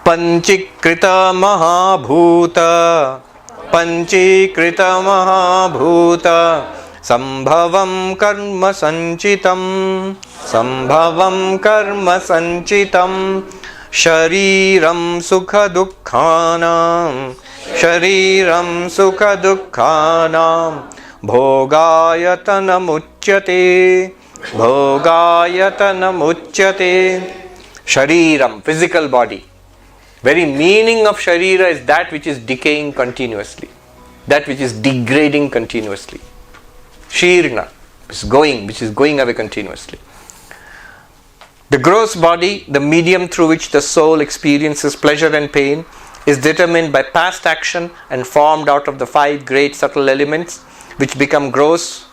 Panchikrita Mahabhuta Sambhavam karma sanchitam Shariram sukha dukkhanam Bhogayatanam uchyate. Shariram, physical body. Very meaning of sharira is that which is decaying continuously, that which is degrading continuously. Shirna is which is going away continuously. The gross body, the medium through which the soul experiences pleasure and pain, is determined by past action and formed out of the 5 great subtle elements which become gross.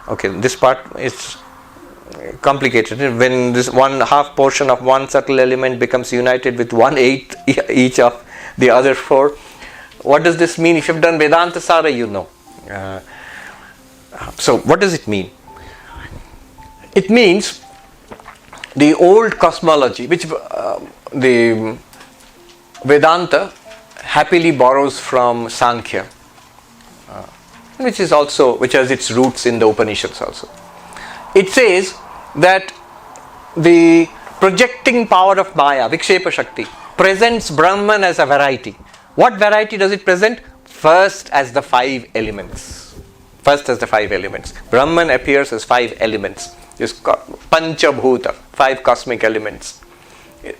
Okay, this part is complicated. When this 1/2 portion of one subtle element becomes united with 1/8 each of the other 4, what does this mean? If you've done Vedanta Sara, you know. So what does it mean? It means the old cosmology, which the Vedanta happily borrows from Sankhya, which has its roots in the Upanishads also. It says that the projecting power of Maya, Vikshepa Shakti, presents Brahman as a variety. What variety does it present? First as the 5 elements. Brahman appears as 5 elements. Panchabhuta, 5 cosmic elements.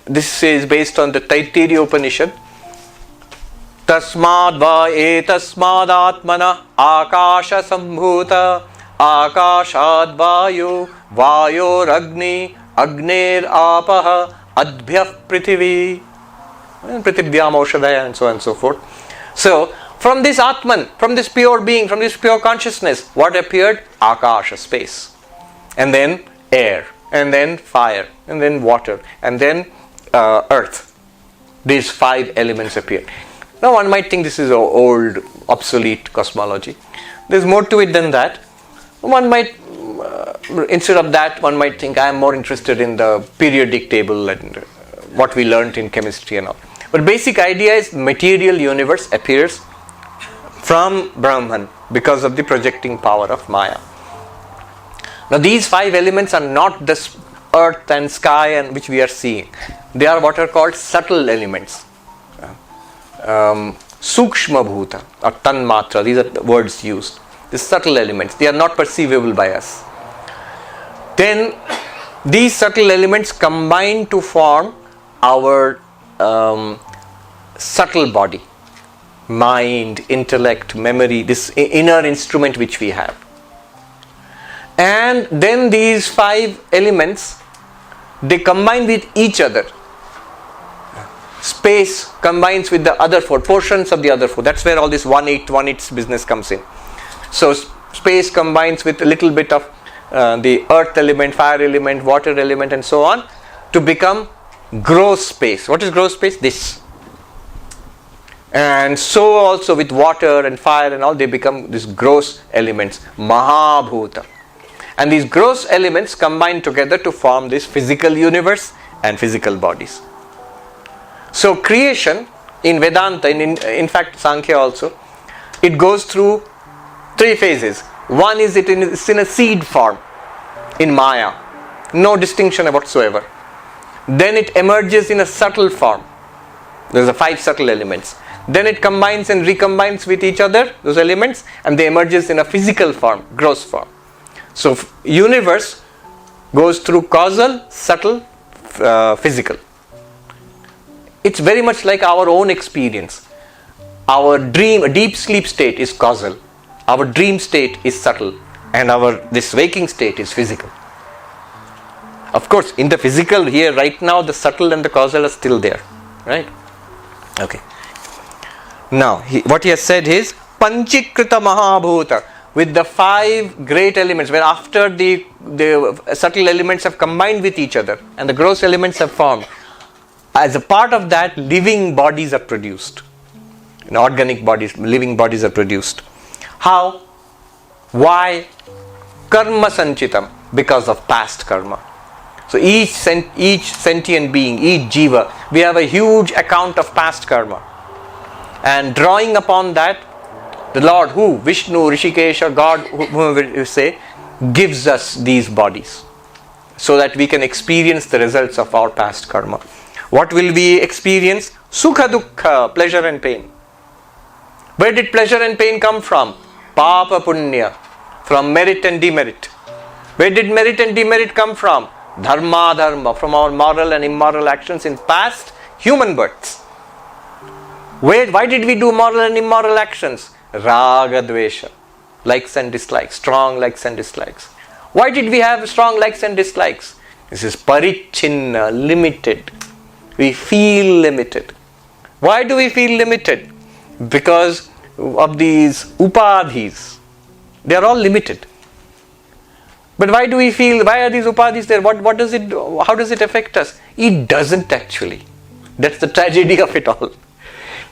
This is based on the Taittiriya Upanishad. Tasmad va etasmad atmana akasha sambhuta akashad vayu vayor agni agner apaha adbhyah prithvi prithibhyam aushadaya, and so on and so forth. So from this Atman, from this pure being, from this pure consciousness, what appeared? Akasha, space, and then air, and then fire, and then water, and then earth. These 5 elements appear. Now one might think this is an old, obsolete cosmology. There's more to it than that. One might, instead of that, one might think I am more interested in the periodic table and what we learnt in chemistry and all. But basic idea is material universe appears from Brahman because of the projecting power of Maya. Now these 5 elements are not this earth and sky and which we are seeing. They are what are called subtle elements. Sukshma bhuta or tanmatra, these are the words used. These subtle elements, they are not perceivable by us. Then these subtle elements combine to form our subtle body, mind, intellect, memory, this inner instrument which we have. And then these 5 elements, they combine with each other. Space combines with the other 4 portions of the other 4. That's where all this 1/8 business comes in. So space combines with a little bit of the earth element, fire element, water element, and so on to become gross space. What is gross space? This. And so also with water and fire and all, they become these gross elements, Mahabhuta. And these gross elements combine together to form this physical universe and physical bodies. So creation in Vedanta, in fact Sankhya also, it goes through 3 phases. One is it's in a seed form in Maya, no distinction whatsoever. Then it emerges in a subtle form. There's 5 subtle elements. Then it combines and recombines with each other, those elements, and they emerges in a physical form, gross form. So universe goes through causal, subtle, physical. It's very much like our own experience. Our deep sleep state is causal. Our dream state is subtle, and this waking state is physical. Of course, in the physical here right now, the subtle and the causal are still there, right? Okay. Now, what he has said is Panchikrita Mahabhuta, with the 5 great elements, where after the subtle elements have combined with each other and the gross elements have formed, as a part of that, living bodies are produced. Organic bodies, living bodies are produced. How? Why? Karma sanchitam, because of past karma. So each sentient being, each jiva, we have a huge account of past karma. And drawing upon that, the Lord, who? Vishnu, Rishikesh, or God, whoever you say, gives us these bodies so that we can experience the results of our past karma. What will we experience? Sukha dukkha, pleasure and pain. Where did pleasure and pain come from? Papa punya, from merit and demerit. Where did merit and demerit come from? Dharma dharma, from our moral and immoral actions in past human births. Why did we do moral and immoral actions? Raga dvesha, likes and dislikes, strong likes and dislikes. Why did we have strong likes and dislikes? This is parichinna, limited. We feel limited. Why do we feel limited? Because of these upadhis. They are all limited. But why do we feel, why are these upadhis there? What does it do? How does it affect us? It doesn't actually. That's the tragedy of it all.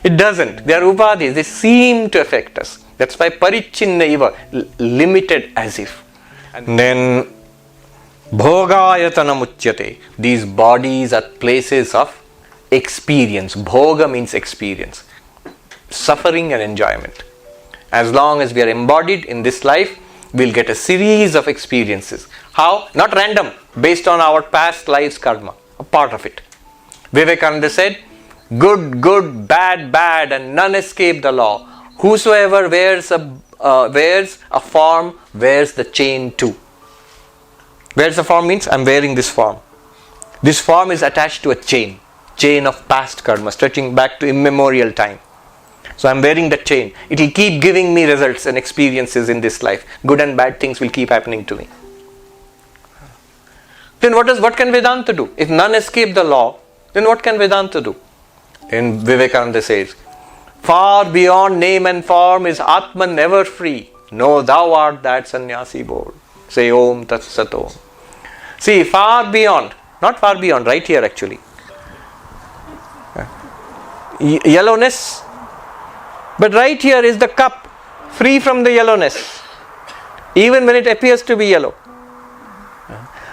It doesn't. They are upadhis. They seem to affect us. That's why parichinna iva, limited as if. And then bhogayatana muchyate. These bodies are places of experience. Bhoga means experience. Suffering and enjoyment. As long as we are embodied in this life, we'll get a series of experiences. How? Not random, based on our past lives karma, a part of it. Vivekananda said, good, good, bad, bad, and none escape the law. Whosoever wears a form, wears the chain too. Wears the form means, I'm wearing this form. This form is attached to a chain of past karma, stretching back to immemorial time. So I'm wearing the chain. It will keep giving me results and experiences in this life. Good and bad things will keep happening to me. Then what can Vedanta do? If none escape the law, then what can Vedanta do? And Vivekananda says, far beyond name and form is Atman never free. Know thou art that sannyasi bold. Say Om Tat Sat Om. See, far beyond, not far beyond, right here actually. Yellowness. But right here is the cup, free from the yellowness, even when it appears to be yellow.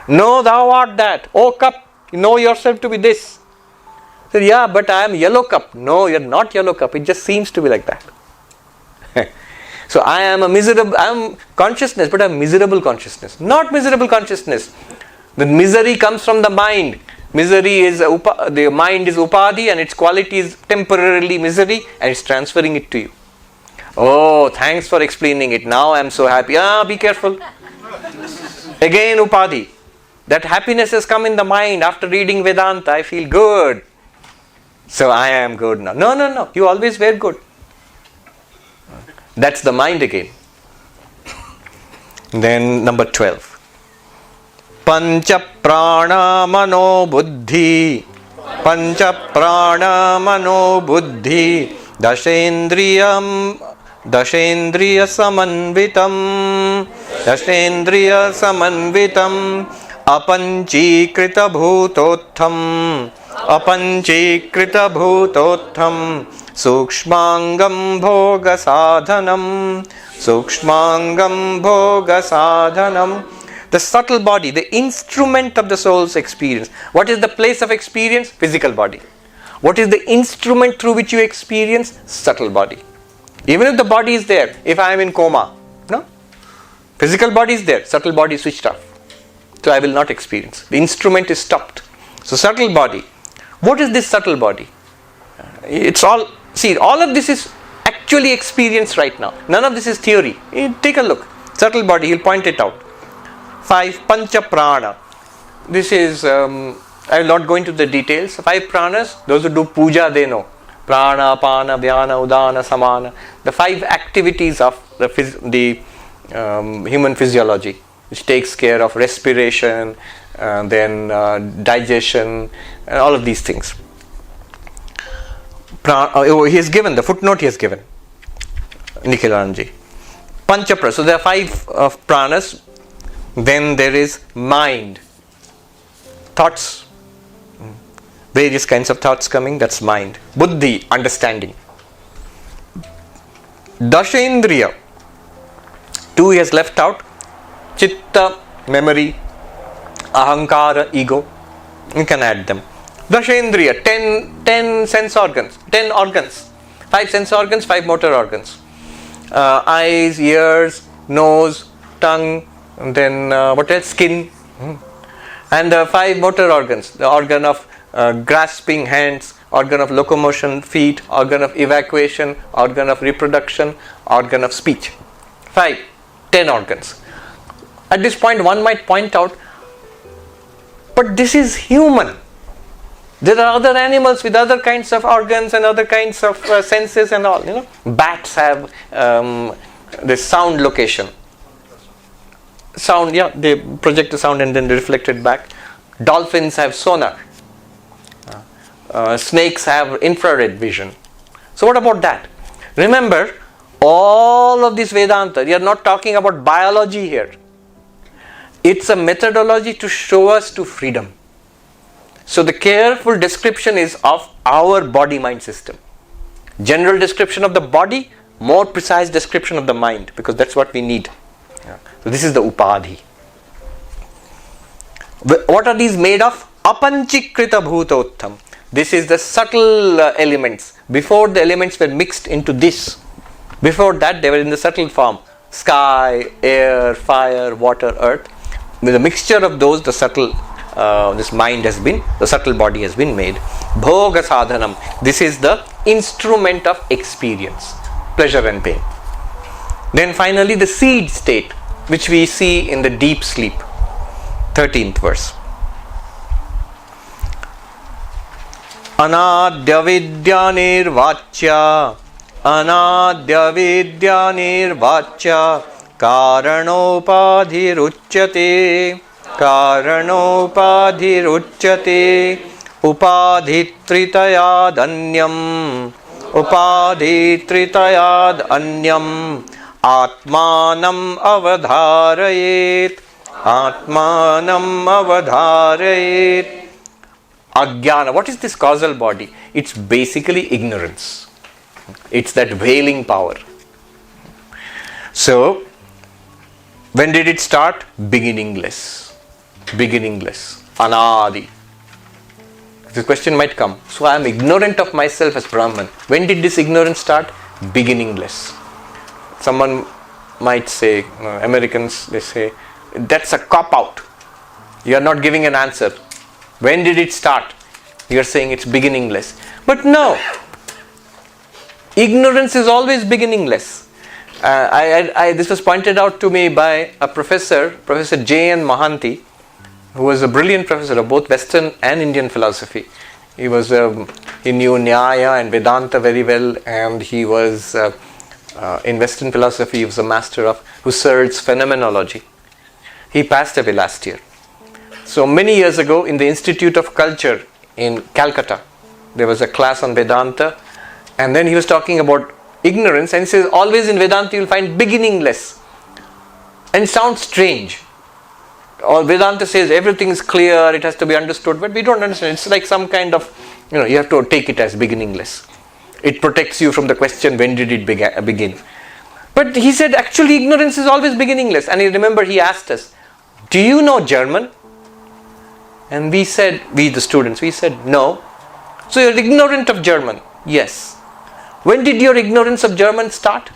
Know thou art that. Oh cup, know yourself to be this. So, yeah, but I am yellow cup. No, you're not yellow cup. It just seems to be like that. So I am consciousness, but I'm miserable consciousness. Not miserable consciousness. The misery comes from the mind. Misery is the mind is upadhi and its quality is temporarily misery and it's transferring it to you. Oh, thanks for explaining it. Now I'm so happy. Be careful. Again upadhi. That happiness has come in the mind after reading Vedanta. I feel good. So I am good now. No. You always were good. That's the mind again. Then number 12. Pancha prana mano buddhi. Pancha prana mano buddhi. Dashendriya samanvitam. Dashendriya samanvitam. Apanchikrita bhutotham. Apanchikrita bhutotham. Sukshmangam bhoga sadhanam. Sukshmangam bhoga sadhanam. The subtle body, the instrument of the soul's experience. What is the place of experience? Physical body. What is the instrument through which you experience? Subtle body. Even if the body is there, if I am in coma, no? Physical body is there, subtle body is switched off. So I will not experience. The instrument is stopped. So subtle body. What is this subtle body? It's all, see, all of this is actually experienced right now. None of this is theory. Take a look. Subtle body, he'll point it out. 5 pancha prana. This is, I will not go into the details. 5 pranas, those who do puja, they know. Prana, apana, vyana, udana, samana. The 5 activities of the human physiology, which takes care of respiration, then digestion, and all of these things. He has given, the footnote he has given. Nikhilanji. Panchaprana. So there are 5 of pranas. Then there is mind. Thoughts. Various kinds of thoughts coming. That's mind. Buddhi, understanding. Dashendriya. 2 he has left out. Chitta, memory. Ahankara, ego. You can add them. Dashendriya, 10 sense organs. 10 organs. 5 sense organs, 5 motor organs. Eyes, ears, nose, tongue, and then what else? Skin. And 5 motor organs. The organ of grasping hands, organ of locomotion feet, organ of evacuation, organ of reproduction, organ of speech. 10 organs. At this point one might point out, but this is human. There are other animals with other kinds of organs and other kinds of senses and all. Bats have this sound location. Sound, they project the sound and then they reflect it back. Dolphins have sonar. Snakes have infrared vision. So what about that? Remember, all of this Vedanta, we are not talking about biology here. It's a methodology to show us to freedom. So the careful description is of our body-mind system. General description of the body, more precise description of the mind, because that's what we need. So this is the upadhi. What are these made of? Apanchikrita bhutottham. This is the subtle elements. Before the elements were mixed into this, before that they were in the subtle form. Sky, air, fire, water, earth. With a mixture of those, the subtle this mind has been, the subtle body has been made. Bhoga sadhanam. This is the instrument of experience, pleasure and pain. Then finally the seed state, which we see in the deep sleep. 13th verse. Anadya vidya nirvachya, anadya vidya nirvachya, karanopādhiruchyate, karanopādhiruchyate, upadhitritayad anyam, upadhitritayad anyam, atmanam avadharayet, atmanam avadharayet. Ajnana. What is this causal body? It's basically ignorance. It's that veiling power. So, when did it start? Beginningless. Beginningless. Anadi. This question might come. So, I am ignorant of myself as Brahman. When did this ignorance start? Beginningless. Someone might say, Americans, they say, that's a cop-out. You are not giving an answer. When did it start? You are saying it's beginningless. But no. Ignorance is always beginningless. This was pointed out to me by a professor, Professor J.N. Mahanti, who was a brilliant professor of both Western and Indian philosophy. He knew Nyaya and Vedanta very well, and he was in Western philosophy. He was a master of Husserl's phenomenology. He passed away last year. So many years ago, in the Institute of Culture in Calcutta, there was a class on Vedanta, and then he was talking about ignorance, and he says always in Vedanta you will find beginningless, and it sounds strange. Or Vedanta says everything is clear, it has to be understood, but we don't understand. It's like some kind of, you have to take it as beginningless. It protects you from the question, when did it begin? But he said actually ignorance is always beginningless. And you remember he asked us, do you know German? And we said, the students, we said no. So you're ignorant of German? Yes. When did your ignorance of German start?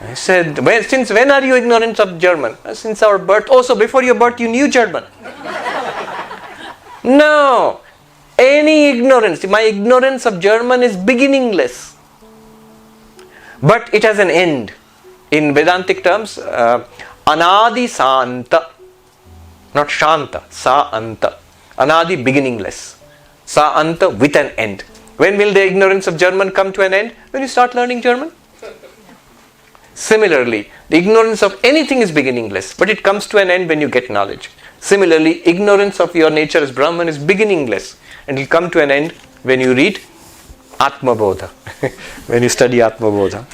I said, since when are you ignorant of German? Since our birth. Oh, so before your birth you knew German? No. Any ignorance. My ignorance of German is beginningless. But it has an end. In Vedantic terms, anadi santa. Not shanta, sa anta. Anadi, beginningless. Sa anta, with an end. When will the ignorance of German come to an end? When you start learning German. Similarly, the ignorance of anything is beginningless, but it comes to an end when you get knowledge. Similarly, ignorance of your nature as Brahman is beginningless, and it will come to an end when you read AtmaBodha. When you study AtmaBodha.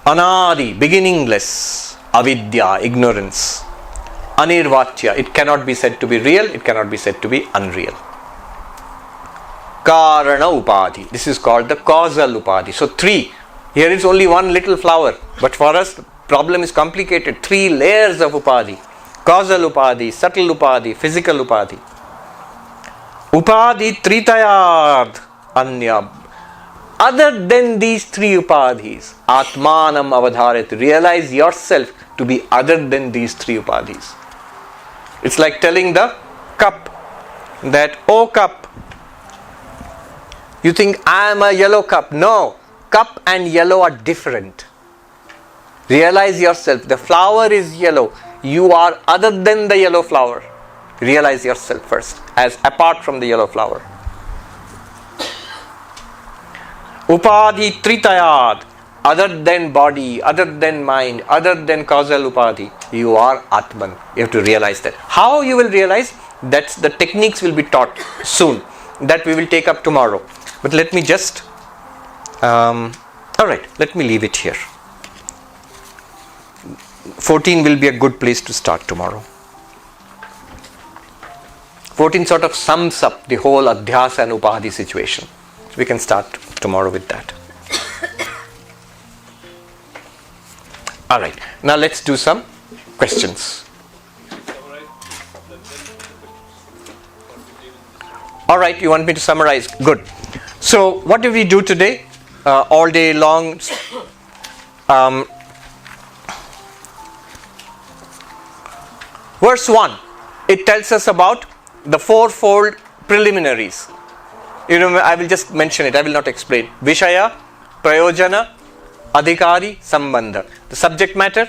Anadi, beginningless. Avidya, ignorance. Anirvatya, it cannot be said to be real, it cannot be said to be unreal. Karana Upadhi, this is called the causal Upadhi. So 3, here is only one little flower, but for us the problem is complicated. 3 layers of Upadhi. Causal Upadhi, subtle Upadhi, physical Upadhi. Upadhi Tritayad Anya. Other than these 3 Upadhis, Atmanam Avadharet, realize yourself to be other than these 3 Upadhis. It's like telling the cup that, oh cup, you think I am a yellow cup. No, cup and yellow are different. Realize yourself, the flower is yellow. You are other than the yellow flower. Realize yourself first as apart from the yellow flower. Upadhi Tritayad, other than body, other than mind, other than causal Upadhi, you are Atman. You have to realize that. How you will realize? That's the techniques will be taught soon. That we will take up tomorrow. But let me just, alright, let me leave it here. 14 will be a good place to start tomorrow. 14 sort of sums up the whole Adhyasa and Upadhi situation. So we can start tomorrow with that. Alright, now let's do some questions. Alright, you want me to summarize? Good. So, what did we do today? All day long. Verse 1, it tells us about the 4-fold preliminaries. You know, I will just mention it, I will not explain. Vishaya, Prayojana, Adhikari, Sambandha. The subject matter,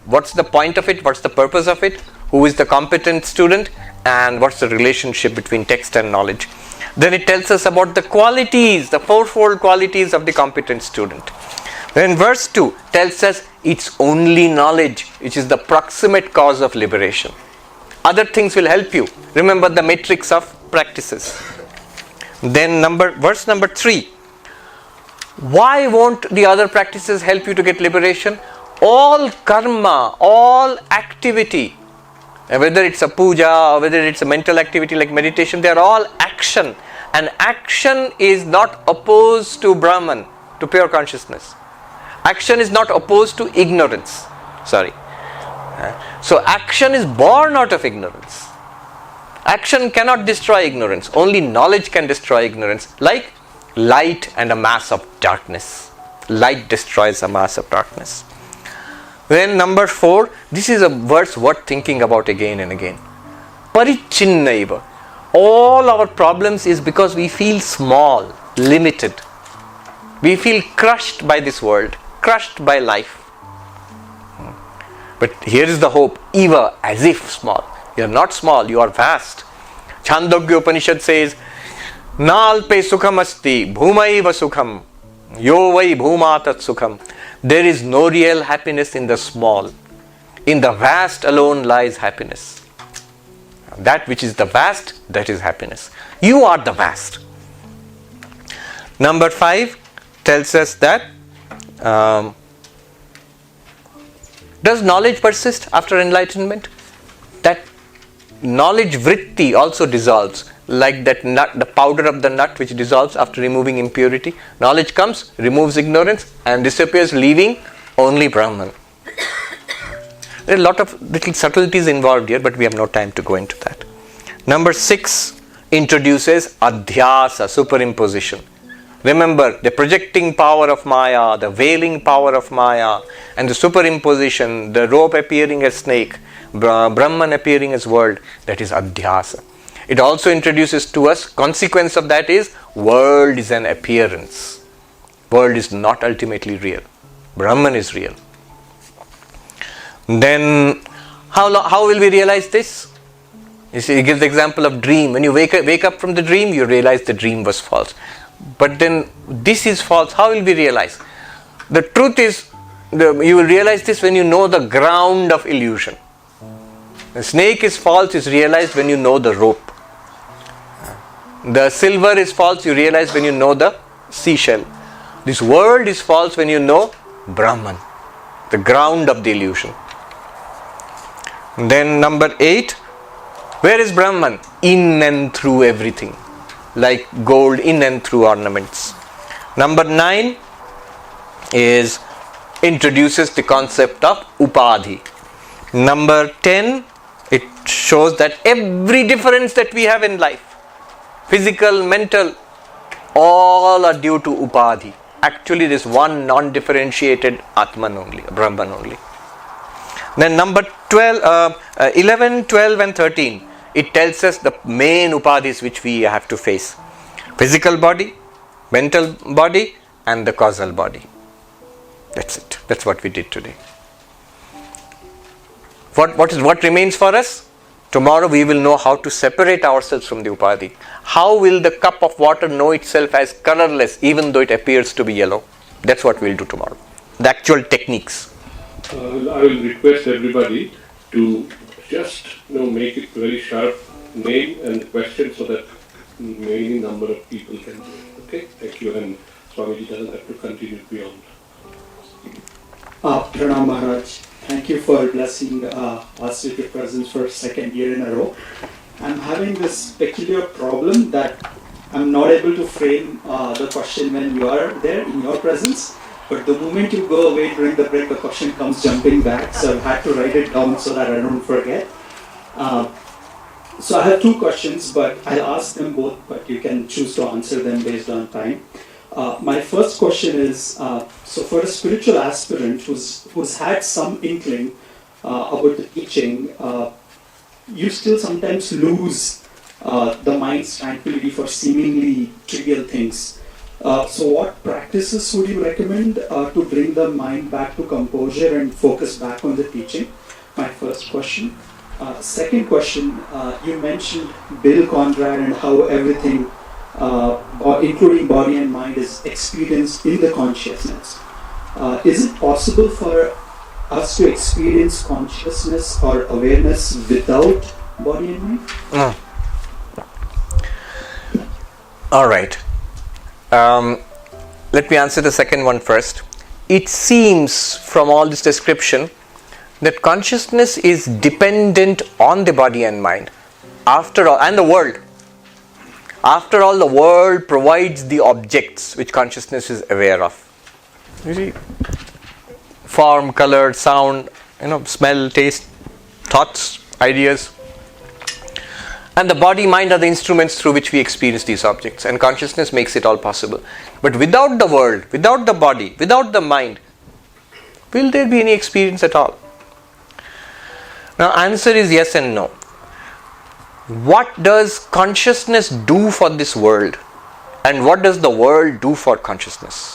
what's the point of it, what's the purpose of it, who is the competent student, and what's the relationship between text and knowledge. Then it tells us about the qualities, the 4-fold qualities of the competent student. Then verse 2 tells us it's only knowledge which is the proximate cause of liberation. Other things will help you. Remember the matrix of practices. Then verse number 3. Why won't the other practices help you to get liberation? All karma, all activity, whether it's a puja or whether it's a mental activity like meditation, they are all action. And action is not opposed to Brahman, to pure consciousness. Action is not opposed to ignorance. So action is born out of ignorance. Action cannot destroy ignorance. Only knowledge can destroy ignorance. Like light and a mass of darkness. Light destroys a mass of darkness. Then number 4, this is a verse worth thinking about again and again. Parichinnaiva. All our problems is because we feel small, limited. We feel crushed by this world, crushed by life. But here is the hope, eva, as if small. You are not small, you are vast. Chandogya Upanishad says, Nalpe sukham asti, bhumaiva sukham, yo vai bhumatat sukham. There is no real happiness in the small. In the vast alone lies happiness. That which is the vast, that is happiness. You are the vast. Number 5 tells us that does knowledge persist after enlightenment? That knowledge vritti also dissolves, like that nut, the powder of the nut which dissolves after removing impurity. Knowledge comes, removes ignorance and disappears, leaving only Brahman. There are a lot of little subtleties involved here, but we have no time to go into that. Number 6 introduces adhyasa, superimposition. Remember, the projecting power of Maya, the veiling power of Maya, and the superimposition, the rope appearing as snake, Brahman appearing as world, that is adhyasa. It also introduces to us, consequence of that is, world is an appearance. World is not ultimately real. Brahman is real. Then, how will we realize this? You see, he gives the example of dream. When you wake up from the dream, you realize the dream was false. But then, this is false. How will we realize? The truth is, you will realize this when you know the ground of illusion. The snake is false is realized when you know the rope. The silver is false, you realize when you know the seashell. This world is false when you know Brahman, the ground of the illusion. Then number 8, where is Brahman? In and through everything, like gold in and through ornaments. Number 9 is introduces the concept of upadhi. Number 10, it shows that every difference that we have in life, physical, mental, all are due to upadhi. Actually, there is one non-differentiated Atman only, Brahman only. Then number 11, 12 and 13, it tells us the main upadhis which we have to face. Physical body, mental body and the causal body. That's it. That's what we did today. What remains for us? Tomorrow we will know how to separate ourselves from the upadhi. How will the cup of water know itself as colorless even though it appears to be yellow? That's what we'll do tomorrow. The actual techniques. I will request everybody to just make it very sharp, name and question, so that many number of people can do it. Okay? Thank you, and Swamiji doesn't have to continue beyond. Pranam Maharaj, thank you for blessing us with your presence for second year in a row. I'm having this peculiar problem that I'm not able to frame the question when you are there in your presence. But the moment you go away during the break, the question comes jumping back. So I've had to write it down so that I don't forget. So I have two questions, but I'll ask them both, but you can choose to answer them based on time. My first question is, so for a spiritual aspirant who's had some inkling about the teaching, you still sometimes lose the mind's tranquility for seemingly trivial things. So what practices would you recommend to bring the mind back to composure and focus back on the teaching? My first question. Second question, you mentioned Bill Conrad and how everything, including body and mind, is experienced in the consciousness. Is it possible for us to experience consciousness or awareness without body and mind? All right. Let me answer the second one first. It seems from all this description that consciousness is dependent on the body and mind. After all, and the world. After all, the world provides the objects which consciousness is aware of. You see, form, color, sound, smell, taste, thoughts, ideas. And the body, mind are the instruments through which we experience these objects, and consciousness makes it all possible. But without the world, without the body, without the mind, will there be any experience at all? Now, answer is yes and no. What does consciousness do for this world? And what does the world do for consciousness?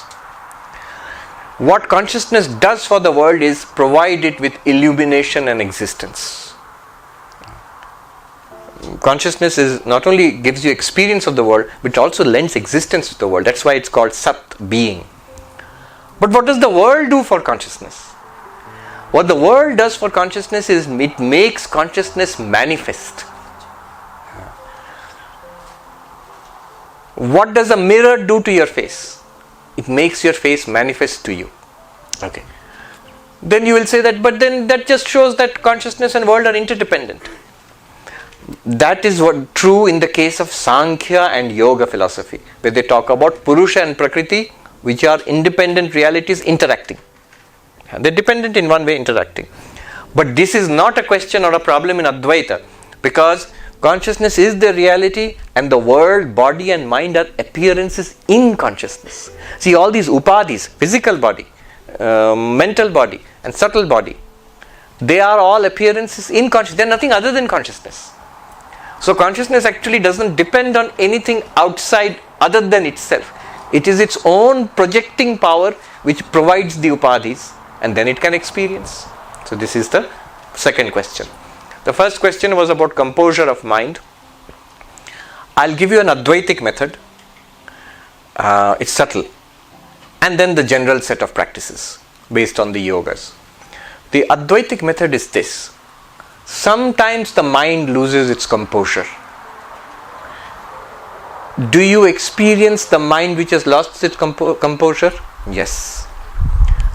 What consciousness does for the world is provide it with illumination and existence. Consciousness is not only gives you experience of the world, but also lends existence to the world. That's why it's called Sat, being. But what does the world do for consciousness? What the world does for consciousness is it makes consciousness manifest. What does a mirror do to your face? It makes your face manifest to you. Okay. Then you will say that, but then that just shows that consciousness and world are interdependent. That is what true in the case of Sankhya and Yoga philosophy, where they talk about Purusha and Prakriti, which are independent realities interacting. They're dependent in one way, interacting. But this is not a question or a problem in Advaita, because consciousness is the reality and the world, body and mind are appearances in consciousness. See, all these upadhis, physical body, mental body and subtle body, they are all appearances in consciousness. They are nothing other than consciousness. So consciousness actually doesn't depend on anything outside other than itself. It is its own projecting power which provides the upadhis, and then it can experience. So this is the second question. The first question was about composure of mind. I'll give you an Advaitic method. It's subtle. And then the general set of practices based on the yogas. The Advaitic method is this. Sometimes the mind loses its composure. Do you experience the mind which has lost its composure? Yes.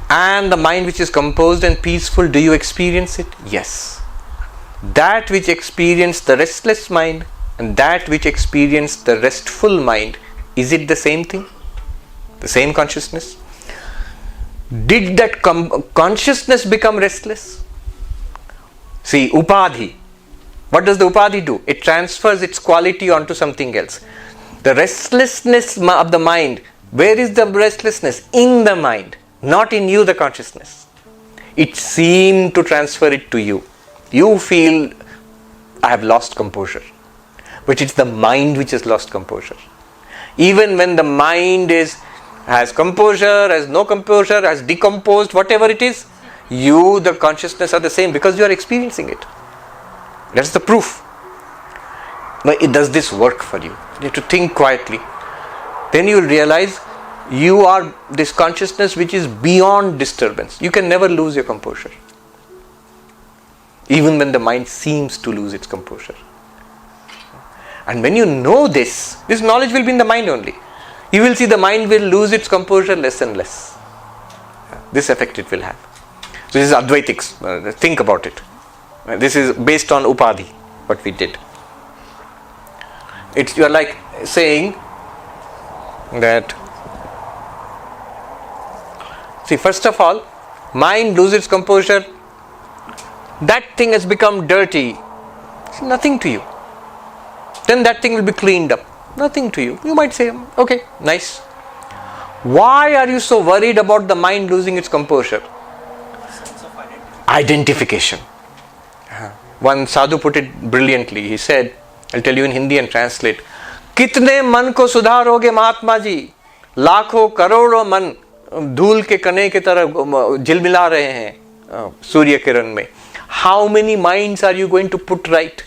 And the mind which is composed and peaceful, do you experience it? Yes. That which experienced the restless mind and that which experienced the restful mind, is it the same thing? The same consciousness? Did that consciousness become restless? See, upadhi. What does the upadhi do? It transfers its quality onto something else. The restlessness of the mind, where is the restlessness? In the mind, not in you, the consciousness. It seemed to transfer it to you. You feel, I have lost composure. But it's the mind which has lost composure. Even when the mind has composure, has no composure, has decomposed, whatever it is, you, the consciousness, are the same because you are experiencing it. That's the proof. Now, does this work for you? You have to think quietly. Then you will realize you are this consciousness which is beyond disturbance. You can never lose your composure. Even when the mind seems to lose its composure. And when you know this knowledge will be in the mind only. You will see the mind will lose its composure less and less. This effect it will have. So this is Advaitics. Think about it. This is based on Upadhi, what we did. You are like saying that, see, first of all, mind loses its composure. That thing has become dirty. It's nothing to you. Then that thing will be cleaned up. Nothing to you. You might say, okay, nice. Why are you so worried about the mind losing its composure? Sense of Identification. One sadhu put it brilliantly. He said, I'll tell you in Hindi and translate. कितने मन को सुधारोगे महात्मा जी, लाखों करोड़ों मन धूल के कणे की तरह झिलमिला रहे हैं सूर्य किरण में. How many minds are you going to put right?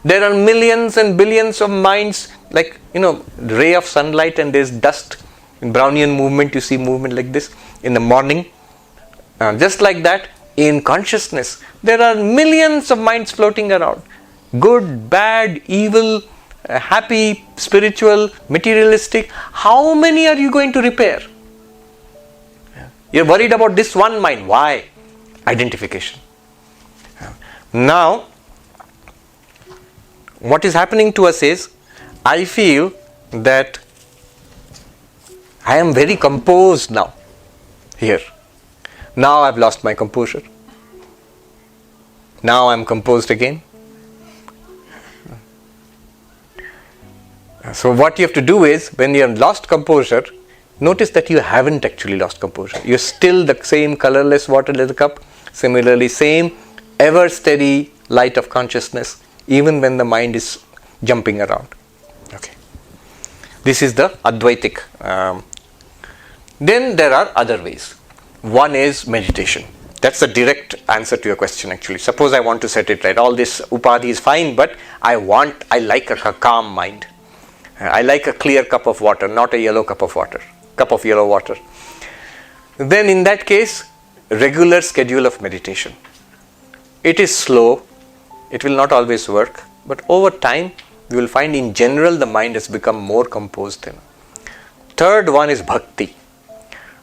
There are millions and billions of minds, like, ray of sunlight and there's dust. In Brownian movement, you see movement like this in the morning. Just like that, in consciousness, there are millions of minds floating around. Good, bad, evil, happy, spiritual, materialistic. How many are you going to repair? You're worried about this one mind. Why? Identification. Now, what is happening to us is, I feel that I am very composed now, here. Now I've lost my composure. Now I'm composed again. So what you have to do is, when you have lost composure, notice that you haven't actually lost composure. You're still the same colorless water-less cup. Similarly, same ever steady light of consciousness, even when the mind is jumping around. Okay. This is the Advaitic. Then there are other ways. One is meditation. That's the direct answer to your question actually. Suppose I want to set it right. All this upadhi is fine, but I like a calm mind. I like a clear cup of water, not a yellow cup of yellow water. Then in that case, regular schedule of meditation. It is slow. It will not always work. But over time, you will find in general the mind has become more composed. Third one is bhakti.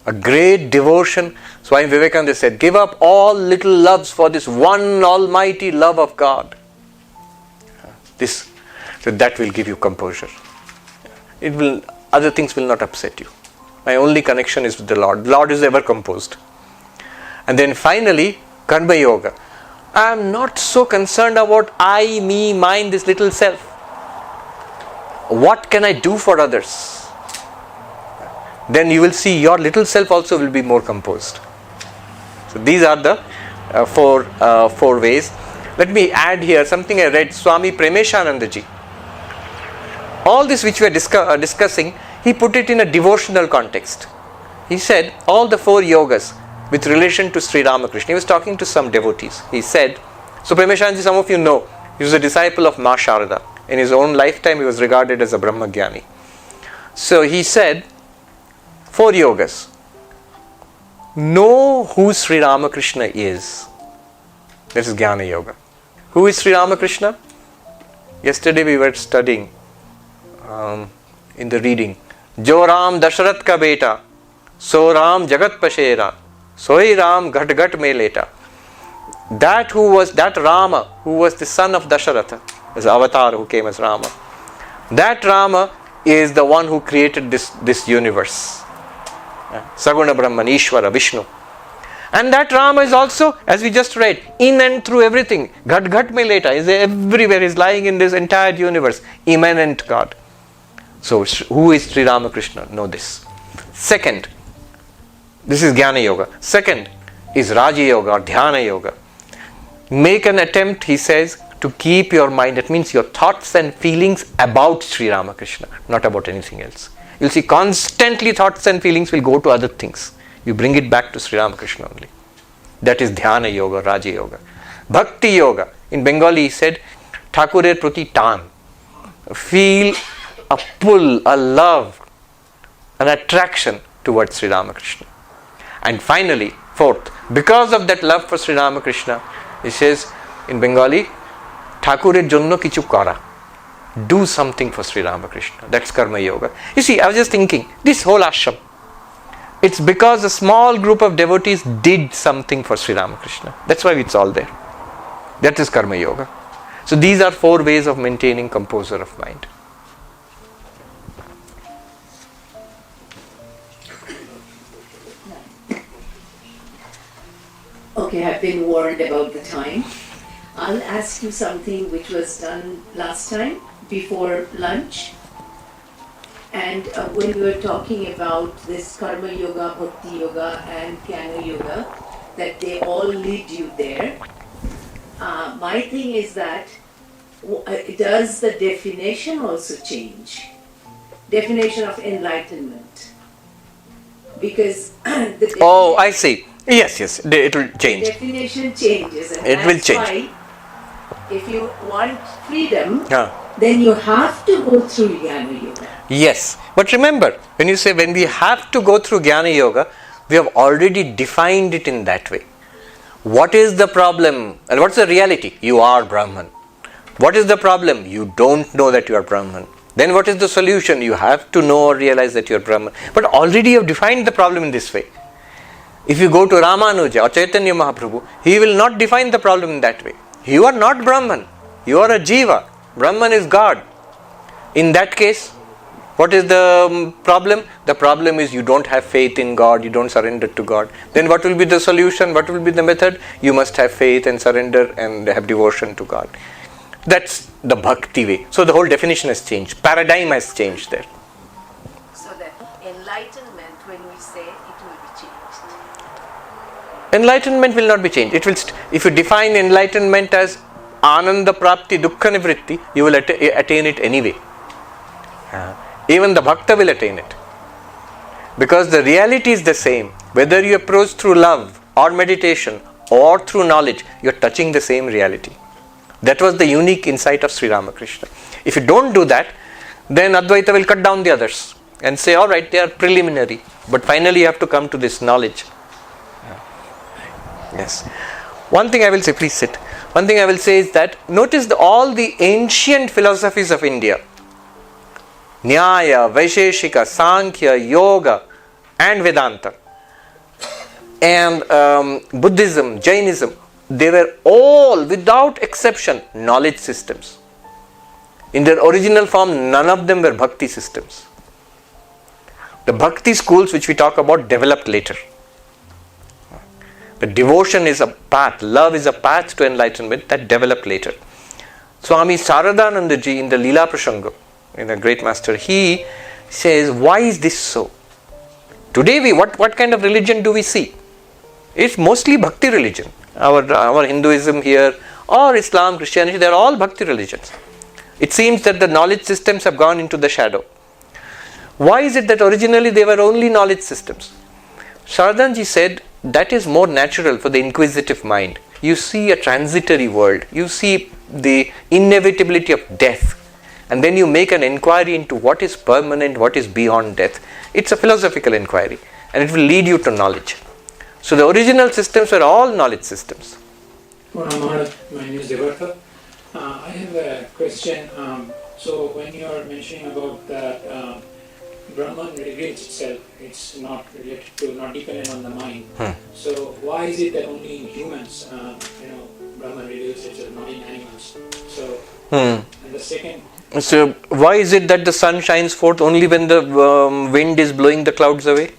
A great devotion. Swami Vivekananda said, give up all little loves for this one almighty love of God. So that will give you composure. Other things will not upset you. My only connection is with the Lord. The Lord is ever composed. And then finally, Karma Yoga. I am not so concerned about I, me, mine, this little self. What can I do for others? Then you will see your little self also will be more composed. So these are the four ways. Let me add here something I read. Swami Premeshanandaji. All this which we are discussing, he put it in a devotional context. He said all the 4 yogas with relation to Sri Ramakrishna. He was talking to some devotees. He said, so Premeshanandaji, some of you know, he was a disciple of Ma Sharada. In his own lifetime, he was regarded as a Brahmagyani. So he said, 4 yogas. Know who Sri Ramakrishna is. That is Jnana Yoga. Who is Sri Ramakrishna? Yesterday we were studying in the reading. Jo Ram Dasharath ka beta, so Ram Jagat Pashera, soi Ram Ghat Ghat me leta. That Rama, who was the son of Dasharatha, as avatar who came as Rama. That Rama is the one who created this universe. Saguna Brahman, Ishvara, Vishnu. And that Rama is also, as we just read, in and through everything. Ghat Ghat me leta, is everywhere, is lying in this entire universe. Immanent God. So, who is Sri Ramakrishna? Know this. Second, this is Jnana Yoga. Second is Raja Yoga or Dhyana Yoga. Make an attempt, he says, to keep your mind, that means your thoughts and feelings about Sri Ramakrishna, not about anything else. You'll see constantly thoughts and feelings will go to other things. You bring it back to Sri Ramakrishna only. That is Dhyana Yoga, Raja Yoga. Bhakti Yoga, in Bengali he said, Thakurer prati tan. Feel a pull, a love, an attraction towards Sri Ramakrishna. And finally, fourth, because of that love for Sri Ramakrishna, he says in Bengali, Thakurer jonno kichu kara. Do something for Sri Ramakrishna. That's Karma Yoga. You see, I was just thinking, this whole ashram, it's because a small group of devotees did something for Sri Ramakrishna. That's why it's all there. That is Karma Yoga. So these are 4 ways of maintaining composure of mind. Okay, I've been warned about the time. I'll ask you something which was done last time before lunch. And when we were talking about this Karma Yoga, Bhakti Yoga and Jnana Yoga, that they all lead you there. My thing is that, does the definition also change? Definition of enlightenment. Because Oh, I see. Yes, it will change. Definition changes. And It will that's change. Why, if you want freedom, Yeah. then you have to go through Jnana Yoga. Yes, but remember, when you say when we have to go through Jnana Yoga, we have already defined it in that way. What is the problem and what's the reality? You are Brahman. What is the problem? You don't know that you are Brahman. Then what is the solution? You have to know or realize that you are Brahman. But already you have defined the problem in this way. If you go to Ramanuja or Chaitanya Mahaprabhu, he will not define the problem in that way. You are not Brahman. You are a Jiva. Brahman is God. In that case, what is the problem? The problem is you don't have faith in God, you don't surrender to God. Then what will be the solution? What will be the method? You must have faith and surrender and have devotion to God. That's the bhakti way. So the whole definition has changed. Paradigm has changed there. So that enlightenment, when we say, it will be changed. Enlightenment will not be changed. It will. If you define enlightenment as Ananda Prapti Dukkha Nivritti, you will attain it anyway. Even the Bhakta will attain it. Because the reality is the same. Whether you approach through love or meditation or through knowledge, you are touching the same reality. That was the unique insight of Sri Ramakrishna. If you don't do that, then Advaita will cut down the others and say, alright, they are preliminary. But finally you have to come to this knowledge. Yes. One thing I will say, please sit. One thing I will say is that notice all the ancient philosophies of India, Nyaya, Vaisheshika, Sankhya, Yoga and Vedanta and Buddhism, Jainism, they were all without exception knowledge systems. In their original form, none of them were bhakti systems. The bhakti schools which we talk about developed later. The devotion is a path, love is a path to enlightenment that developed later. Swami Sarvapriyananda ji in the Leela Prasanga, in a great master, he says, why is this so? Today what kind of religion do we see? It's mostly bhakti religion. Our Hinduism here or Islam, Christianity, they are all bhakti religions. It seems that the knowledge systems have gone into the shadow. Why is it that originally they were only knowledge systems? Sarvapriyananda said that is more natural for the inquisitive mind. You see a transitory world, you see the inevitability of death, and then you make an inquiry into what is permanent, what is beyond death. It's a philosophical inquiry and it will lead you to knowledge. So the original systems were all knowledge systems. My name is Devarta. I have a question. So when you are mentioning about that Brahman reveals itself, it's not related to, not dependent on the mind. So why is it that only in humans, Brahman reveals itself, not in animals? So, and the second. So why is it that the sun shines forth only when the wind is blowing the clouds away?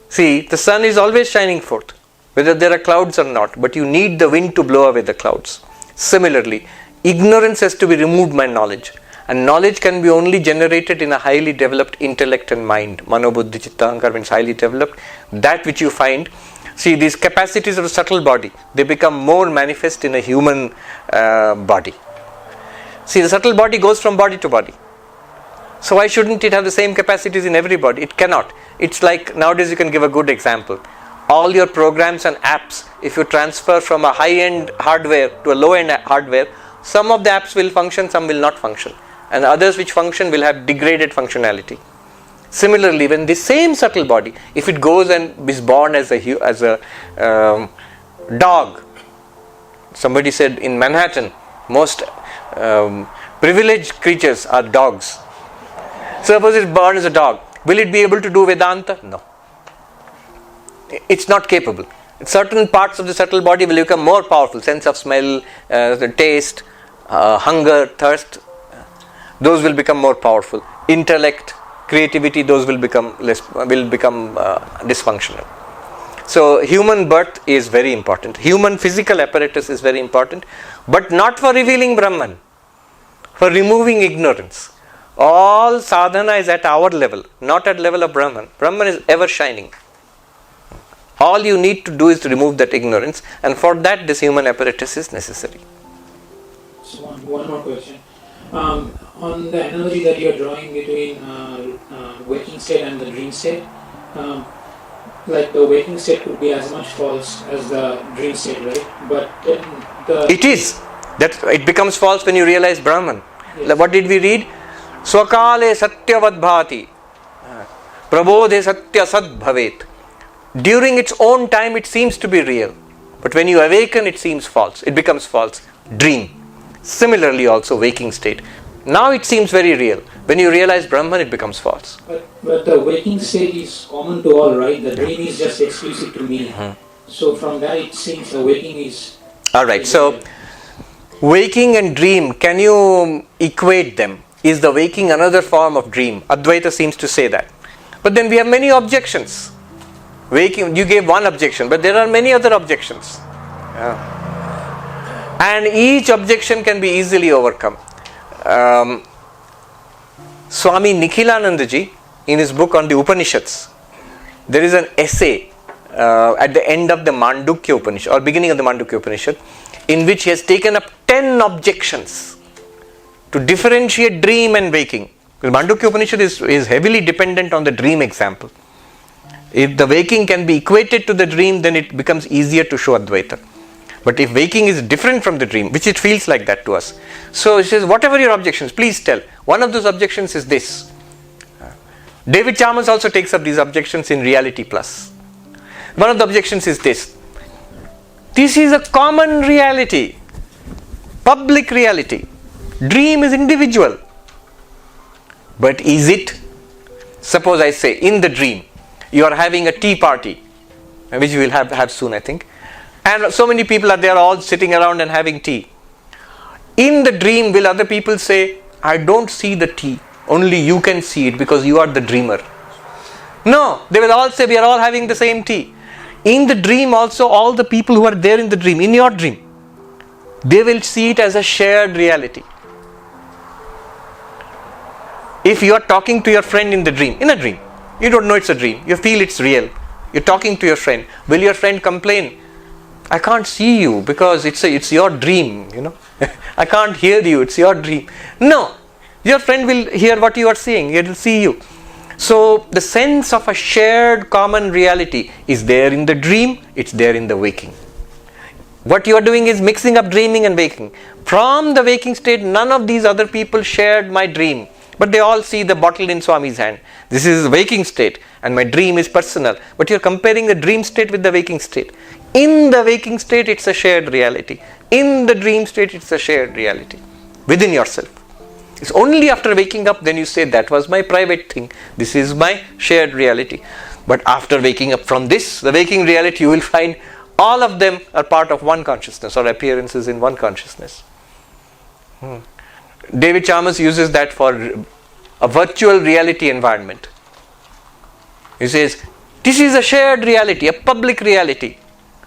See, the sun is always shining forth, whether there are clouds or not, but you need the wind to blow away the clouds. Similarly, ignorance has to be removed by knowledge, and knowledge can be only generated in a highly developed intellect and mind. Mano buddhi chitta ahankar means highly developed. That which you find, see, these capacities of the subtle body, they become more manifest in a human body. See, the subtle body goes from body to body. So why shouldn't it have the same capacities in every body? It cannot. It's like, nowadays you can give a good example. All your programs and apps, if you transfer from a high-end hardware to a low-end hardware, some of the apps will function, some will not function. And others which function will have degraded functionality. Similarly, when the same subtle body, if it goes and is born as a dog, somebody said in Manhattan, most privileged creatures are dogs. Suppose it's born as a dog. Will it be able to do Vedanta? No. It's not capable. Certain parts of the subtle body will become more powerful. Sense of smell, the taste, hunger, thirst. Those will become more powerful. Intellect, creativity, those will become dysfunctional. So human birth is very important. Human physical apparatus is very important, but not for revealing Brahman, for removing ignorance. All sadhana is at our level, not at level of Brahman. Brahman is ever shining. All you need to do is to remove that ignorance, and for that this human apparatus is necessary. So one more question. On the analogy that you are drawing between waking state and the dream state, like the waking state could be as much false as the dream state, right? But it is. That it becomes false when you realize Brahman. Yes. What did we read? Swakale satyavad bhati, prabodhe satya sad bhavet. During its own time it seems to be real, but when you awaken it seems false. It becomes false. Dream. Similarly also waking state. Now it seems very real. When you realize Brahman it becomes false. But the waking state is common to all, right? The dream is just exclusive to me. So from that it seems the waking is... Alright, so waking and dream, can you equate them? Is the waking another form of dream? Advaita seems to say that. But then we have many objections. Waking, you gave one objection, but there are many other objections. And each objection can be easily overcome. Swami Nikhilanandaji, in his book on the Upanishads, there is an essay at the end of the Mandukya Upanishad, or beginning of the Mandukya Upanishad, in which he has taken up 10 objections to differentiate dream and waking. Because Mandukya Upanishad is heavily dependent on the dream example. If the waking can be equated to the dream, then it becomes easier to show Advaita. But if waking is different from the dream, which it feels like that to us. So he says, whatever your objections, please tell. One of those objections is this. David Chalmers also takes up these objections in Reality Plus. One of the objections is this. This is a common reality, public reality. Dream is individual. But is it? Suppose I say, in the dream, you are having a tea party, which we will have soon, I think. And so many people are there all sitting around and having tea. In the dream, will other people say, I don't see the tea, only you can see it because you are the dreamer? No, they will all say, we are all having the same tea. In the dream also, all the people who are there in the dream, in your dream, they will see it as a shared reality. If you are talking to your friend in the dream, in a dream, you don't know it's a dream, you feel it's real, you're talking to your friend, will your friend complain, I can't see you because it's your dream, I can't hear you, it's your dream? No, your friend will hear what you are saying, he will see you. So the sense of a shared common reality is there in the dream, it's there in the waking. What you are doing is mixing up dreaming and waking. From the waking state, none of these other people shared my dream, but they all see the bottle in Swami's hand. This is waking state and my dream is personal. But you are comparing the dream state with the waking state. In the waking state, it's a shared reality. In the dream state, it's a shared reality within yourself. It's only after waking up then you say, that was my private thing, this is my shared reality. But after waking up from this, the waking reality, you will find all of them are part of one consciousness, or appearances in one consciousness. David Chalmers uses that for a virtual reality environment. He says, this is a shared reality, a public reality.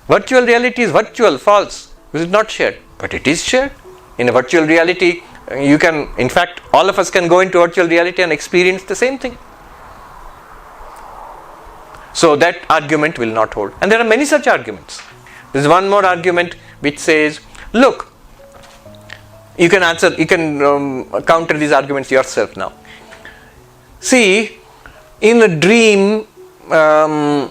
Virtual reality is virtual, false. It is not shared, but it is shared. In a virtual reality, you can, in fact, all of us can go into virtual reality and experience the same thing. So that argument will not hold. And there are many such arguments. There is one more argument which says, look, you can counter these arguments yourself now. See, in a dream, the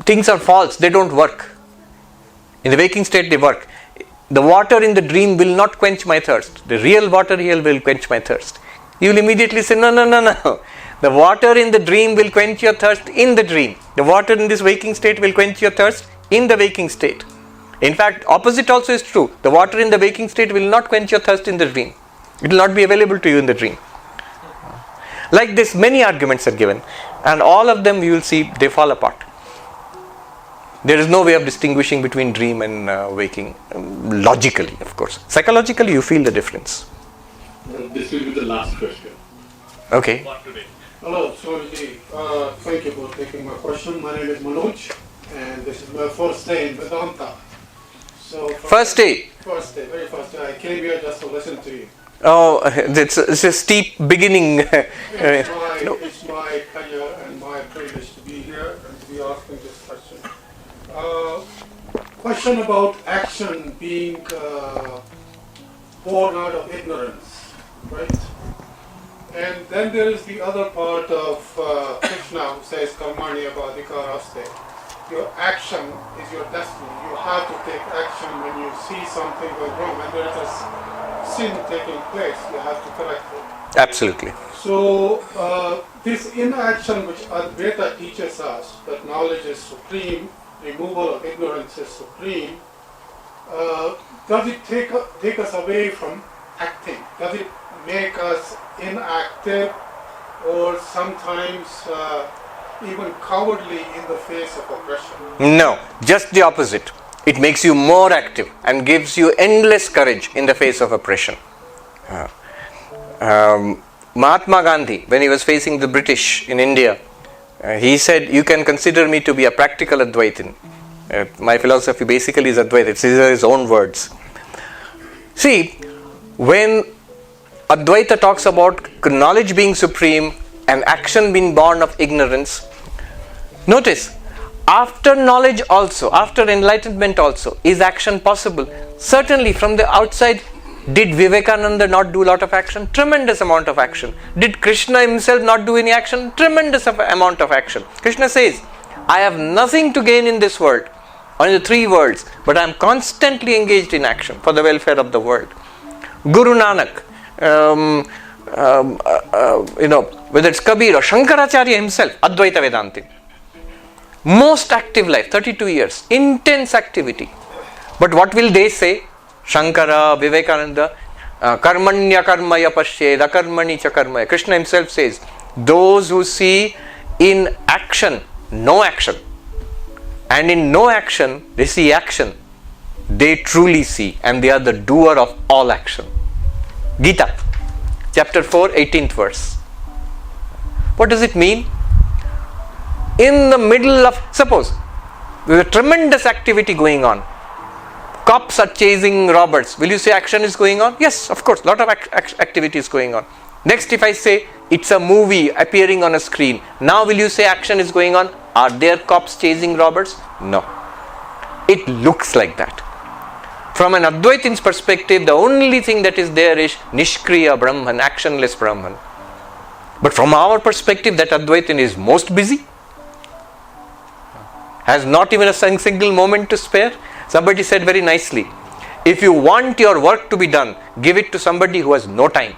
things are false, they don't work. In the waking state they work. The water in the dream will not quench my thirst. The real water here will quench my thirst. You will immediately say, no. The water in the dream will quench your thirst in the dream. The water in this waking state will quench your thirst in the waking state. In fact, opposite also is true. The water in the waking state will not quench your thirst in the dream. It will not be available to you in the dream. Like this, many arguments are given, and all of them you will see they fall apart. There is no way of distinguishing between dream and waking, logically, of course. Psychologically, you feel the difference. This will be the last question. Okay. Hello, Swamiji. Thank you for taking my question. My name is Manoj, and this is my first day in Vedanta. So First day. Very first day. I came here just to listen to you. Oh, it's a steep beginning. It's my pleasure and my privilege to be here and to be asking this question. Question about action being born out of ignorance, right? And then there is the other part of Krishna who says Karmani Abadhikaraste. Your action is your destiny. You have to take action when you see something going wrong. When there is a sin taking place, you have to correct it. Absolutely. So this inaction which Advaita teaches us, that knowledge is supreme, removal of ignorance is supreme, does it take us away from acting? Does it make us inactive or sometimes even cowardly in the face of oppression? No, just the opposite. It makes you more active and gives you endless courage in the face of oppression. Mahatma Gandhi, when he was facing the British in India, he said, you can consider me to be a practical Advaitin. My philosophy basically is Advaita. It's his own words. See, when Advaita talks about knowledge being supreme and action being born of ignorance, notice, after knowledge also, after enlightenment also, is action possible? Certainly from the outside, did Vivekananda not do a lot of action? Tremendous amount of action. Did Krishna himself not do any action? Tremendous amount of action. Krishna says, I have nothing to gain in this world, or in the three worlds, but I am constantly engaged in action for the welfare of the world. Guru Nanak, whether it's Kabir or Shankaracharya himself, Advaita Vedantin. Most active life, 32 years, intense activity. But what will they say? Shankara, Vivekananda, Karmanya karmaya pashyed, akarmani cha karmaya. Krishna himself says, those who see in action, no action, and in no action, they see action, they truly see, and they are the doer of all action. Gita, chapter 4, 18th verse. What does it mean? In the middle of, suppose, there is a tremendous activity going on. Cops are chasing robbers. Will you say action is going on? Yes, of course, lot of activity is going on. Next, if I say it's a movie appearing on a screen, now will you say action is going on? Are there cops chasing robbers? No. It looks like that. From an Advaitin's perspective, the only thing that is there is Nishkriya Brahman, actionless Brahman. But from our perspective, that Advaitin is most busy, has not even a single moment to spare. Somebody said very nicely, if you want your work to be done, give it to somebody who has no time.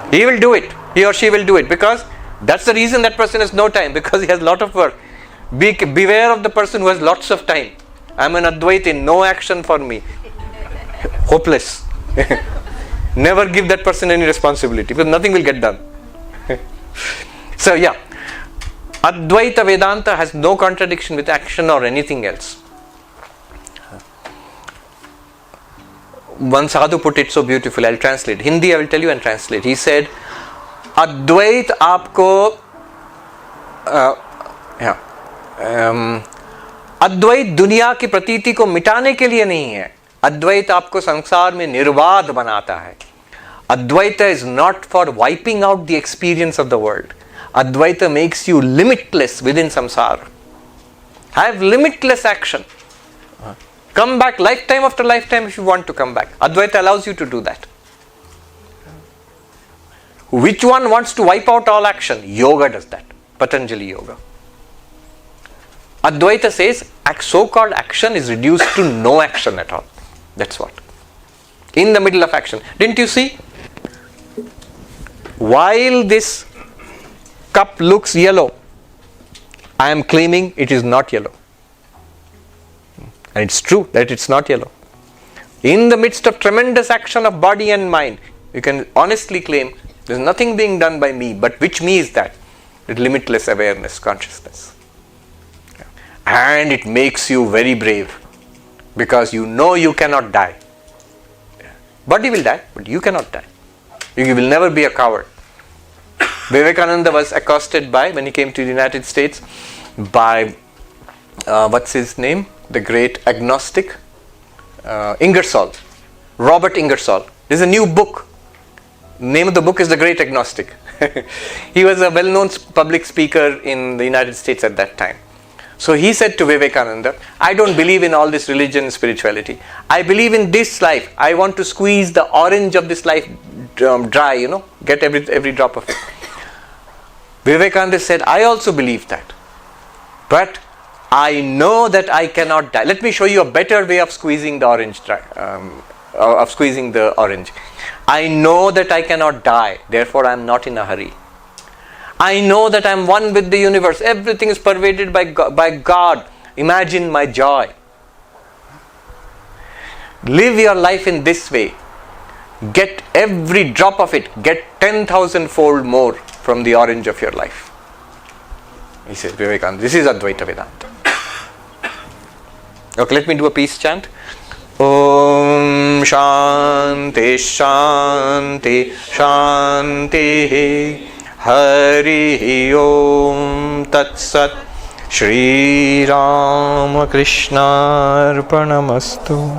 He will do it. He or she will do it, because that's the reason that person has no time, because he has a lot of work. Beware of the person who has lots of time. I am an Advaitin, no action for me. hopeless. Never give that person any responsibility because nothing will get done. So yeah, Advaita Vedanta has no contradiction with action or anything else. One sadhu put it so beautifully, I'll translate. Hindi I will tell you and translate. He said, Advait aapko अद्वैत दुनिया की प्रतीति को मिटाने के लिए नहीं है. अद्वैत आपको संसार में निर्बाध बनाता है. Advaita is not for wiping out the experience of the world. Advaita makes you limitless within samsara. Have limitless action. Come back lifetime after lifetime if you want to come back. Advaita allows you to do that. Which one wants to wipe out all action? Yoga does that. Patanjali Yoga. Advaita says so-called action is reduced to no action at all. That's what. In the middle of action. Didn't you see? While this cup looks yellow, I am claiming it is not yellow. And it's true that it's not yellow. In the midst of tremendous action of body and mind, you can honestly claim there's nothing being done by me, but which me is that? It's limitless awareness, consciousness. And it makes you very brave because you know you cannot die. Body will die, but you cannot die. You will never be a coward. Vivekananda was accosted by, when he came to the United States, by, what's his name? The great agnostic, Ingersoll, Robert Ingersoll. There's a new book. Name of the book is The Great Agnostic. He was a well-known public speaker in the United States at that time. So he said to Vivekananda, I don't believe in all this religion and spirituality. I believe in this life. I want to squeeze the orange of this life dry, get every drop of it. Vivekananda said, I also believe that. But I know that I cannot die. Let me show you a better way of squeezing the orange dry, I know that I cannot die. Therefore, I am not in a hurry. I know that I am one with the universe. Everything is pervaded by God. Imagine my joy. Live your life in this way. Get every drop of it. Get 10,000-fold more from the orange of your life. He said, Vivekananda, this is Advaita Vedanta. Okay, let me do a peace chant. Om Shanti Shanti Shanti Hari Om Tat Sat Shri Rama Krishna Arpanamastu.